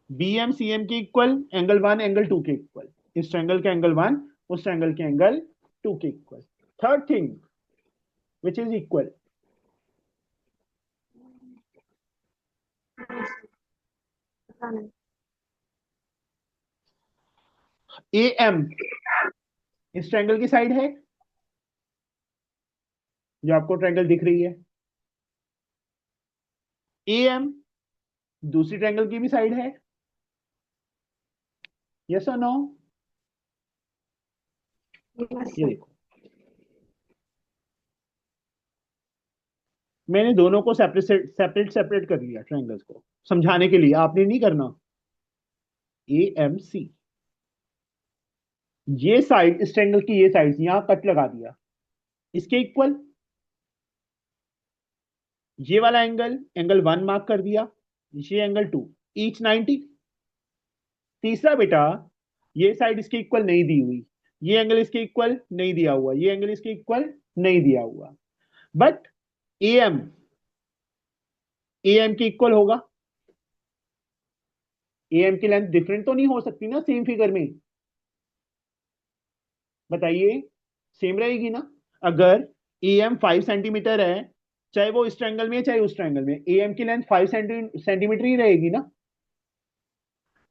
BM CM के इक्वल, एंगल 1 एंगल 2 के इक्वल, इस ट्रायंगल के एंगल 1 उस ट्रायंगल के एंगल 2 के equal. Third thing which is equal, पता नहीं। AM इस ट्रायंगल की साइड है, जो आपको ट्रायंगल दिख रही है। AM दूसरी ट्रायंगल की भी साइड है, यस और नो? Yes, ये sir. देखो, मैंने दोनों को सेपरेट कर लिया ट्रायंगल्स को समझाने के लिए, आपने नहीं करना। AMC ये साइड, इस ट्रायंगल की ये साइड यहां कट लगा दिया, इसके इक्वल। ये वाला एंगल, एंगल 1 मार्क कर दिया, ये एंगल 2, ईच 90। तीसरा बेटा, ये साइड इसके इक्वल नहीं दी हुई, ये एंगल इसके इक्वल नहीं दिया हुआ, ये एंगल इसके इक्वल नहीं दिया हुआ, बट AM AM के इक्वल होगा। AM की लेंथ डिफरेंट तो नहीं हो सकती ना सेम फिगर में, बताइए, सेम रहेगी ना। अगर AM 5 सेंटीमीटर है, चाहे वो इस ट्रायंगल में चाहे उस ट्रायंगल में, AM की लेंथ 5 सेंटीमीटर ही रहेगी ना।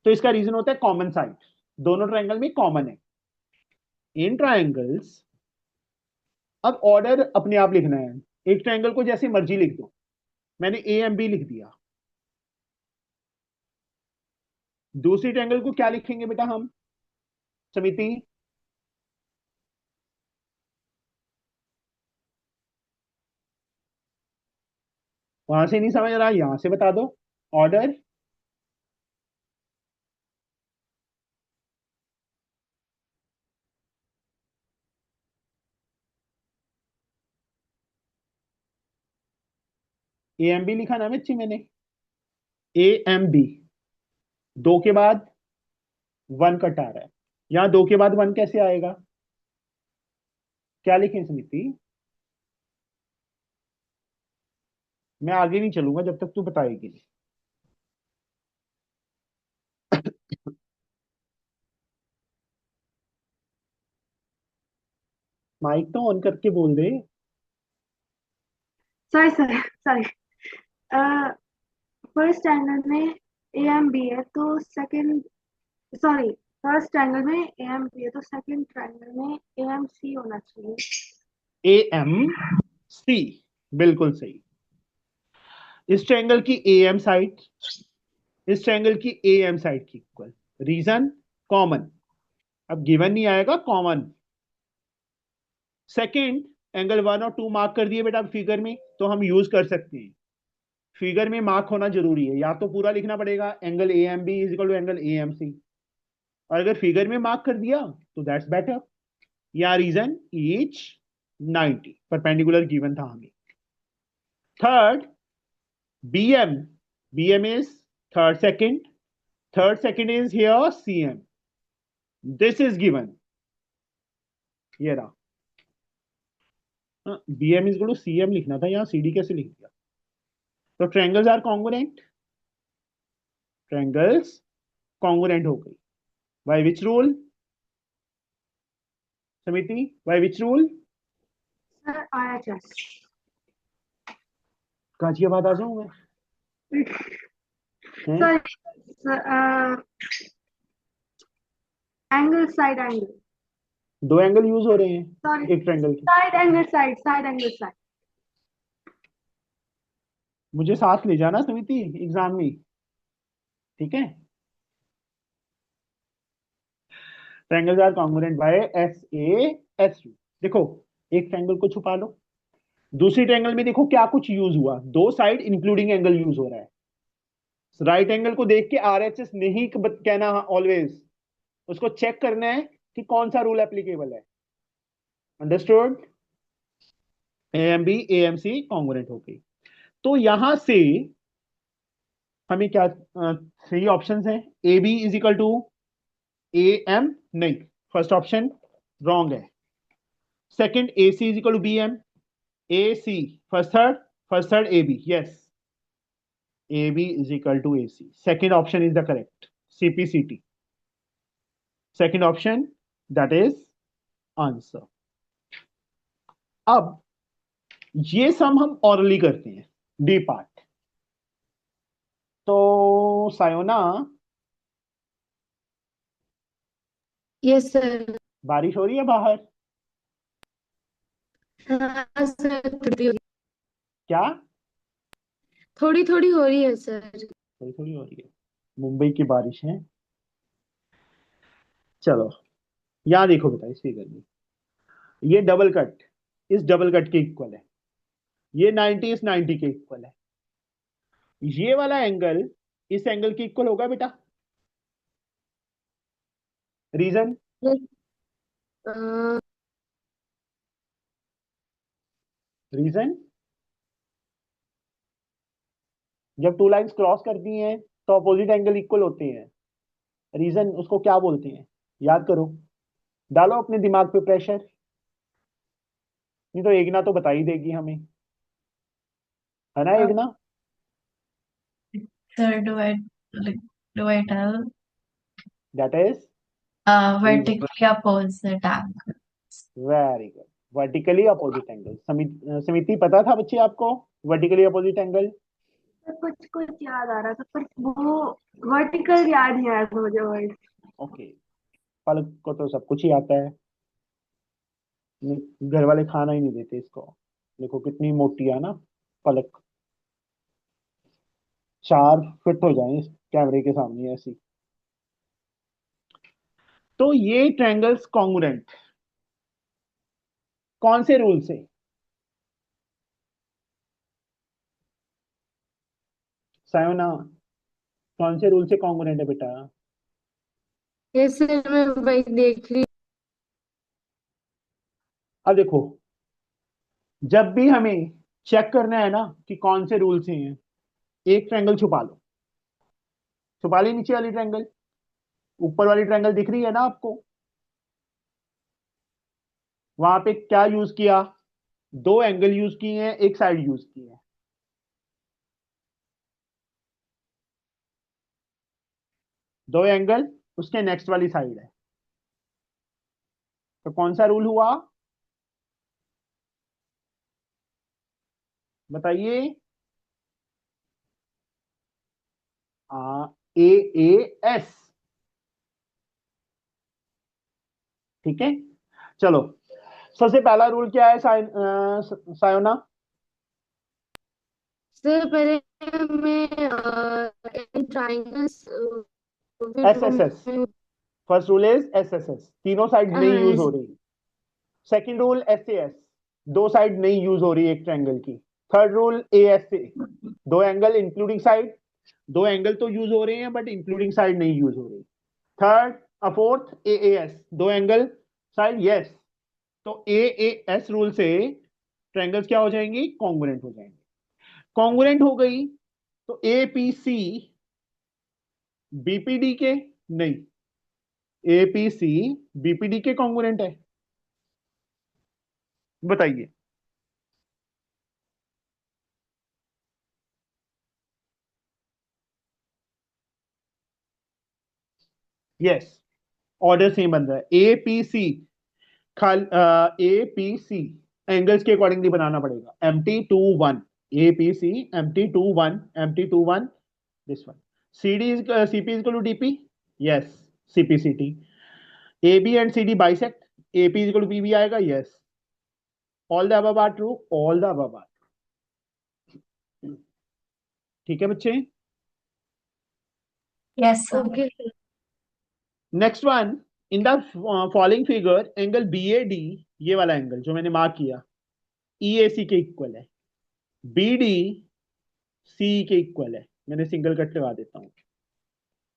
तो इसका रीजन होता है कॉमन साइड, दोनों ट्रायंगल में कॉमन है। इन ट्रायंगल्स अब ऑर्डर अपने आप लिखना है, एक ट्रायंगल को जैसे मर्जी लिख दो, मैंने AMB लिख दिया। दूसरी ट्रायंगल को क्या लिखेंगे बेटा हम, समिति? वहां से नहीं समझ रहा, यहां से बता दो ऑर्डर। AMB लिखा ना बच्ची मैंने, AMB, 2 के बाद 1 कट आ रहा है, यहां 2 के बाद 1 कैसे आएगा, क्या लिखें समिति? मैं आगे नहीं चलूंगा जब तक तू बताएगी नहीं। माइक तो ऑन करके बोल दे। Sorry, sir. Sorry. First standard में ए एम बी है तो सेकंड, सॉरी, फर्स्ट ट्रायंगल में ए एम बी है तो सेकंड ट्रायंगल में ए एम सी होना चाहिए। ए एम सी, बिल्कुल सही। इस ट्रायंगल की ए एम साइड इस ट्रायंगल की ए एम साइड की इक्वल। रीजन कॉमन, अब गिवन नहीं आएगा, कॉमन। सेकंड, एंगल 1 और 2 मार्क कर दिए बेटा फिगर में, तो हम यूज कर सकते हैं। फिगर में मार्क होना जरूरी है, या तो पूरा लिखना पड़ेगा angle A M B is equal to angle A M C, और अगर फिगर में मार्क कर दिया तो दैट्स बेटर। या रीजन ईच 90 परपेंडिकुलर गिवन था हमें। Third, BM. BM is third second is here CM. This is given. ये रहा। BM is equal to CM लिखना था, यहाँ CD कैसे लिख दिया? तो triangles are congruent, triangles congruent हो गई। बाय विच रूल समिति, by which rule? Sir RHS। काची बात आ जाऊं मैं? सॉरी एंगल साइड एंगल, दो एंगल यूज हो रहे हैं सॉरी एक ट्रायंगल के। Side angle side. मुझे साथ ले जाना समिति एग्जाम में, ठीक है? Triangles are congruent by SASU। देखो, एक ट्रायंगल को छुपा लो, दूसरी ट्रायंगल में देखो क्या कुछ यूज हुआ, दो साइड इंक्लूडिंग एंगल यूज हो रहा है। राइट एंगल को देख के RHS नहीं कहना ऑलवेज, उसको चेक करना है कि कौन सा रूल एप्लीकेबल है। अंडरस्टूड? AMB AMC कॉन्ग्रुएंट हो गई। तो यहां से हमें क्या 3 ऑप्शंस हैं। AB is equal to AM, नहीं, फर्स्ट ऑप्शन रॉन्ग है। Second, AC is equal to BM, AC first third AB, yes, AB is equal to AC. Second option is the correct. CPCT. Second option, that is answer. अब ये सम हम hourly करते हैं, D part. तो सायोना, yes sir. बारिश हो रही है बाहर? हाँ सर, क्या? थोड़ी थोड़ी हो रही है सर। थोड़ी थोड़ी हो रही है, मुंबई की बारिश है। चलो, यहां देखो बेटा, इस फिगर में ये डबल कट इस डबल कट के इक्वल है, ये 90 इस 90 के इक्वल है। ये वाला एंगल इस एंगल के इक्वल होगा बेटा। रीजन? रीजन, जब टू लाइंस क्रॉस करती हैं तो अपोजिट एंगल इक्वल होते हैं। रीजन उसको क्या बोलते हैं, याद करो, डालो अपने दिमाग पे प्रेशर, नहीं तो एकना तो बता ही देगी हमें, है ना एकना? Sir, do I tell? That is Vertically opposite angle. Very good, vertically opposite angle. समिति पता था बच्चे आपको वर्टिकली अपोजिट एंगल? सर कुछ कुछ याद आ रहा था पर वो वर्टिकल याद नहीं आया था मुझे वर्ड। ओके, पलक को तो सब कुछ ही आता है, घर वाले खाना ही नहीं देते इसको। देखो कितनी मोटी है ना पलक, 4 फिट हो जाए इस कैमरे के सामने ऐसी। तो ये ट्रायंगल्स कॉन्ग्रुएंट कौन से रूल से? सायोना, कौन से रूल से कॉन्ग्रुएंट है बेटा? यस सर, मैं वही देख रही। अब देखो, जब भी हमें चेक करना है ना कि कौन से रूल से हैं, एक ट्रायंगल छुपा लो, छुपा ली नीचे वाली ट्रायंगल, ऊपर वाली ट्रायंगल दिख रही है ना आपको? वहां पे क्या यूज किया, दो एंगल यूज किए हैं, एक साइड यूज की है। दो एंगल उसके नेक्स्ट वाली साइड है, तो कौन सा रूल हुआ बताइए? AAS। ठीक है, चलो सबसे पहला रूल क्या है सायोना? सबसे पहले मैं इन triangles SSS। First rule is SSS, तीनों साइड नहीं यूज हो रही। सेकंड रूल SAS, दो साइड नहीं यूज हो रही एक ट्रायंगल की। थर्ड रूल ASA, दो एंगल इंक्लूडिंग साइड, दो एंगल तो यूज हो रहे हैं बट इंक्लूडिंग साइड नहीं यूज हो रही। थर्ड फोर्थ AAS, दो एंगल साइड यस। तो AAS रूल से ट्रायंगल्स क्या हो जाएंगी? कॉन्ग्रुएंट हो जाएंगे। कॉन्ग्रुएंट हो गई तो APC BPD के नहीं, APC BPD के कॉन्ग्रुएंट है, बताइए। यस, ऑर्डर सेम बन रहा है। APC खाल APC एंगल्स के अकॉर्डिंगली बनाना पड़ेगा। MT21 APC MT21 MT21 this one। CD is CP is equal to DP, yes CPCT। AB and CD bisect, AP is equal to PB आएगा, yes। all the above are true, all the above are true। ठीक है बच्चे? Yes, sir. Okay next one, in the following figure angle BAD, ये वाला angle जो मैंने mark किया, EAC के इक्वल है, BD CE के इक्वल है। मैंने सिंगल कट लगा देता हूं।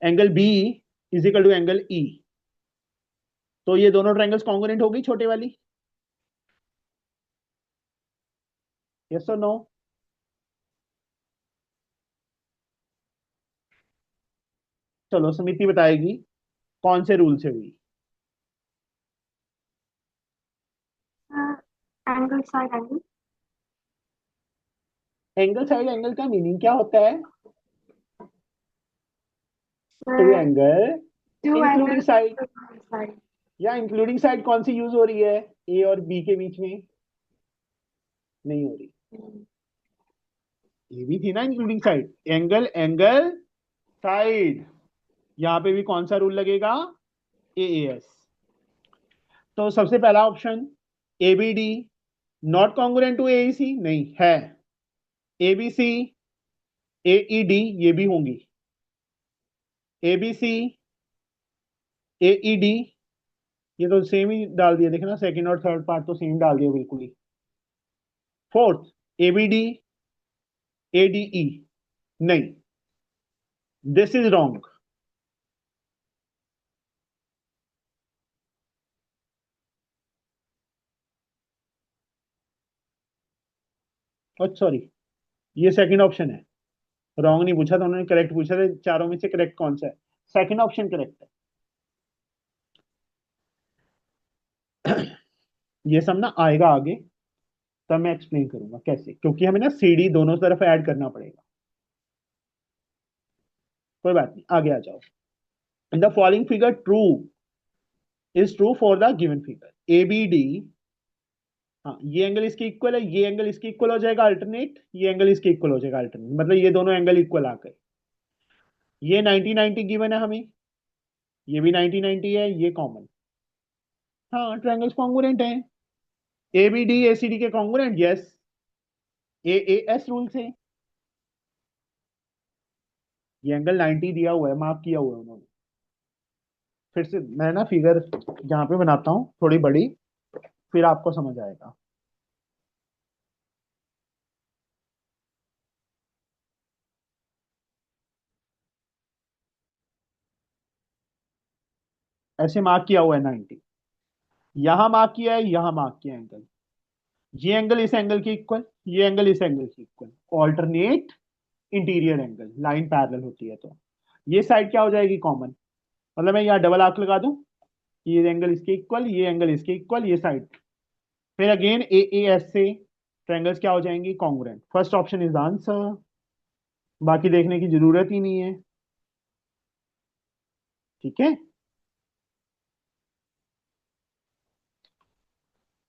Angle B is equal to angle E, तो ये दोनों ट्रायंगल्स कॉन्ग्रुएंट होगी छोटे वाली, यस और नो? चलो समिति बताएगी कौन से रूल से हुई। Angle side angle. Angle side angle का मीनिंग क्या होता है? Two angle two including angle side, side. या इंक्लूडिंग साइड कौन सी यूज हो रही है? A और B के बीच में नहीं हो रही, ये भी थी ना including side. Angle angle side, यहां पे भी कौन सा रूल लगेगा? AAS। तो सबसे पहला option ABD not congruent to AEC, नहीं है। ABC AED ये भी होंगी, ABC AED ये तो सेम ही डाल दिया, देखना सेकंड और थर्ड पार्ट तो सेम डाल दिया बिल्कुल ही। फोर्थ ABD ADE, नहीं, दिस इज रॉन्ग। सॉरी, ये सेकंड ऑप्शन है। रॉन्ग नहीं पूछा था उन्होंने, करेक्ट पूछा था। चारों में से करेक्ट कौन सा है? सेकंड ऑप्शन करेक्ट है। ये सब ना आएगा आगे, तब मैं एक्सप्लेन करूंगा कैसे, क्योंकि हमें ना CD दोनों तरफ ऐड करना पड़ेगा। कोई बात नहीं, आगे आ जाओ। In the following figure true is true for the given figure ABD। हाँ, ये एंगल इसके इक्वल है, ये एंगल इसके इक्वल हो जाएगा अल्टरनेट, ये एंगल इसके इक्वल हो जाएगा अल्टरनेट, मतलब ये दोनों एंगल इक्वल आ गए। ये 90-90 गिवन है हमें, ये भी 90-90 है, ये कॉमन। हाँ, ट्रायंगल्स कॉन्ग्रुएंट हैं। ABD ACD के कॉन्ग्रुएंट, यस, AAS रूल से। ये एंगल 90 दिया हुआ है, मार्क किया हुआ है उन्होंने। फिर से मैं ना फिगर जहां पे बनाता हूँ थोड़ी बड़ी, फिर आपको समझ आएगा। ऐसे मार्क किया हुआ है 90, यहां मार्क किया है, यहां मार्क किया एंगल। ये एंगल इस एंगल के इक्वल, ये एंगल इस एंगल के equal, alternate interior angle, line parallel होती है तो ये साइड क्या हो जाएगी? कॉमन। मतलब मैं यहाँ डबल आर्क लगा दूं, ये एंगल इसके इक्वल, ये एंगल इसके इक्वल, ये साइड। फिर अगेन AAS से ट्रायंगल्स क्या हो जाएंगी? Congruent. First option is answer, बाकी देखने की जरूरत ही नहीं है। ठीक है,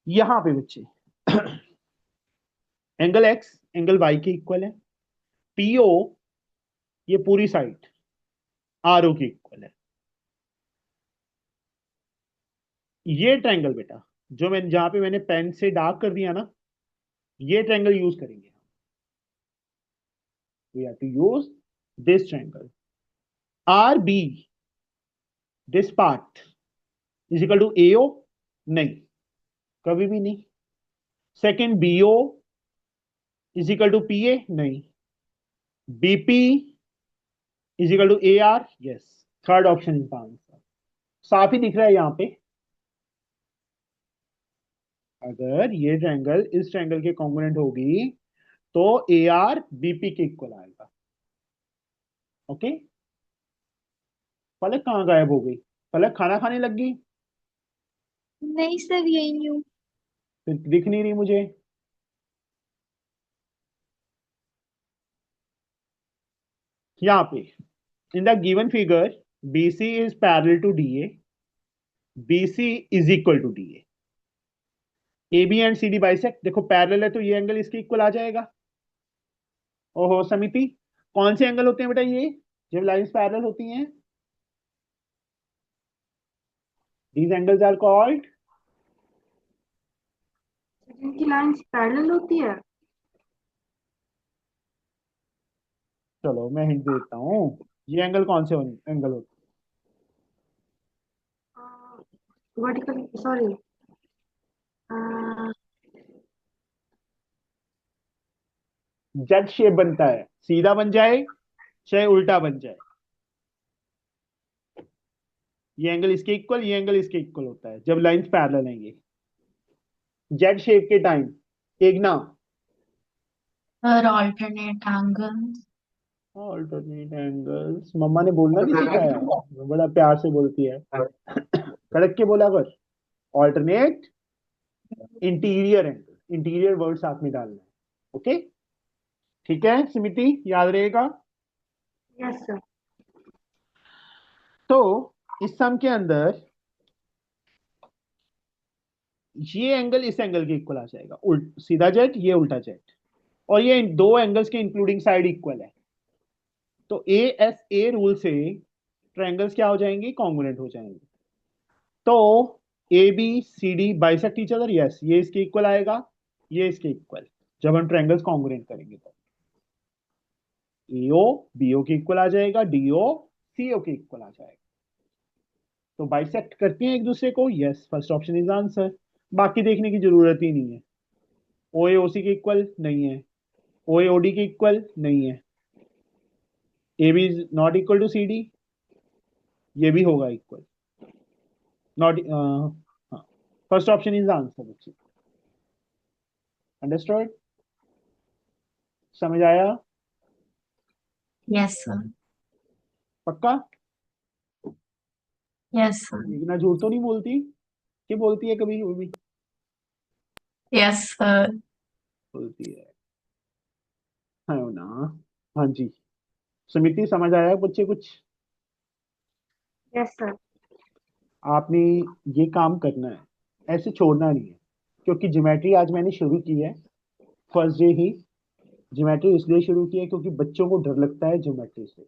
यहां पे बच्चे एंगल X एंगल Y के इक्वल है। PO ये पूरी साइड आर ओ के इक्वल है। ये ट्रायंगल बेटा जो मैंने जहां पे मैंने पेन से डार्क कर दिया ना, ये ट्रायंगल यूज करेंगे। We have to use this triangle. R B this part is equal to AO, नहीं, कभी भी नहीं। Second BO is equal to PA, नहीं। BP is equal to A R, yes. Third option is the answer. साफ ही दिख रहा है यहां पे। अगर ये ट्रायंगल इस ट्रायंगल के कॉन्ग्रुएंट होगी तो ए आर बीपी के इक्वल आएगा। ओके। पलक कहाँ गायब हो गई? पलक खाना खाने लग गई? नहीं सर, यही हूँ। फिर दिख नहीं रही मुझे। यहाँ पे in the given figure BC is parallel to DA, BC is equal to DA, AB and CD bisect। देखो पैरेलल है तो ये एंगल इसके इक्वल आ जाएगा। ओहो समिति, कौन से एंगल होते हैं बेटा ये जब लाइंस पैरेलल होती हैं? These angles are called, जिनकी लाइंस पैरेलल होती है। चलो मैं हिंट देता हूँ, ये एंगल कौन से एंगल होते वर्टिकल, सॉरी, हैं? जेड शेप बनता है, सीधा बन जाए चाहे उल्टा बन जाए, ये एंगल इसके इक्वल, ये एंगल इसके इक्वल होता है जब लाइंस पैरेलल हैं। ये जेड शेप के टाइम एक ना Sir, alternate angles. Alternate angles मम्मा ने बोलना नहीं सिखाया, बड़ा प्यार से बोलती है। कड़क के बोला कर, alternate interior angle, interior word साथ में डालना है। ओके ठीक है स्मिति, याद रहेगा। Yes sir. तो इस सम के अंदर ये एंगल इस एंगल के इक्वल आ जाएगा, सीधा जेट ये उल्टा जेट, और ये दो एंगल्स के इंक्लूडिंग साइड इक्वल है। तो ए एस ए रूल से ट्रायंगल्स क्या हो जाएंगे? कॉन्ग्रुएंट हो जाएंगे। तो A B C D bisect each other, yes, ये इसके इक्वल आएगा, ये इसके इक्वल, जब हम ट्रायंगल्स कॉन्ग्रुएंट करेंगे तो एओ बीओ के इक्वल आ जाएगा, डीओ सीओ के इक्वल आ जाएगा। तो बाइसेक्ट करते हैं एक दूसरे को, yes, first option is answer. बाकी देखने की जरूरत ही नहीं है। ओ ए ओ सी के इक्वल नहीं है, ओ ए ओ डी के इक्वल नहीं है, A B is not equal to C D, ये भी होगा इक्वल, नॉट, हाँ, फर्स्ट ऑप्शन इज आंसर बच्चे। अंडरस्टूड? समझ आया? Yes, sir. पक्का? Yes, sir. इतना झूठ तो नहीं बोलती कि बोलती है कभी? वो भी Yes, sir. बोलती है ना? हाँ जी। समिति समझ आया बच्चे कुछ? Yes sir. आपने ये काम करना है, ऐसे छोड़ना नहीं है, क्योंकि ज्योमेट्री आज मैंने शुरू की है, फर्स्ट डे ही। ज्योमेट्री इसलिए शुरू की है क्योंकि बच्चों को डर लगता है ज्योमेट्री से,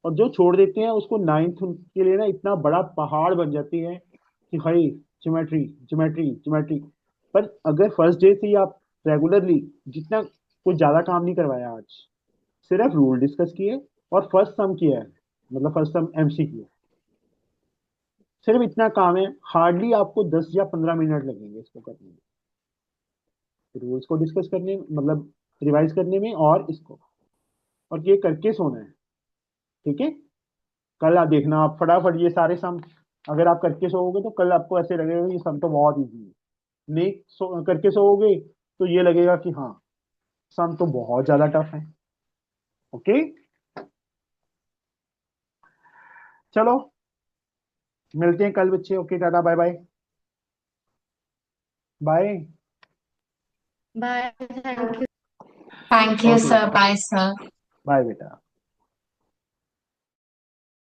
और जो छोड़ देते हैं उसको नाइन्थ के लिए ना इतना बड़ा पहाड़ बन जाती है कि भाई ज्योमेट्री ज्योमेट्री ज्योमेट्री। पर अगर फर्स्ट डे से ही आप रेगुलरली, जितना कुछ ज्यादा काम नहीं करवाया आज, सिर्फ रूल डिस्कस किए और फर्स्ट सम किया है, मतलब फर्स्ट सम एमसीक्यू, सिर्फ इतना काम है। हार्डली आपको 10 या 15 मिनट लगेंगे इसको करने में, रूल्स को डिस्कस करने, मतलब रिवाइज करने में, और इसको, और ये करके सोना है। ठीक है? कल आप देखना, आप फटाफट ये सारे सम अगर आप करके सोओगे तो कल आपको ऐसे लगेगा कि ये सम तो बहुत इजी है। नहीं करके सोओगे तो ये लगेगा कि हाँ सम तो बहुत ज्यादा टफ है। ओके चलो मिलते हैं कल बच्चे। Okay tata bye bye. Bye bye, thank you. Thank you, sir. Bye, sir. Bye बेटा।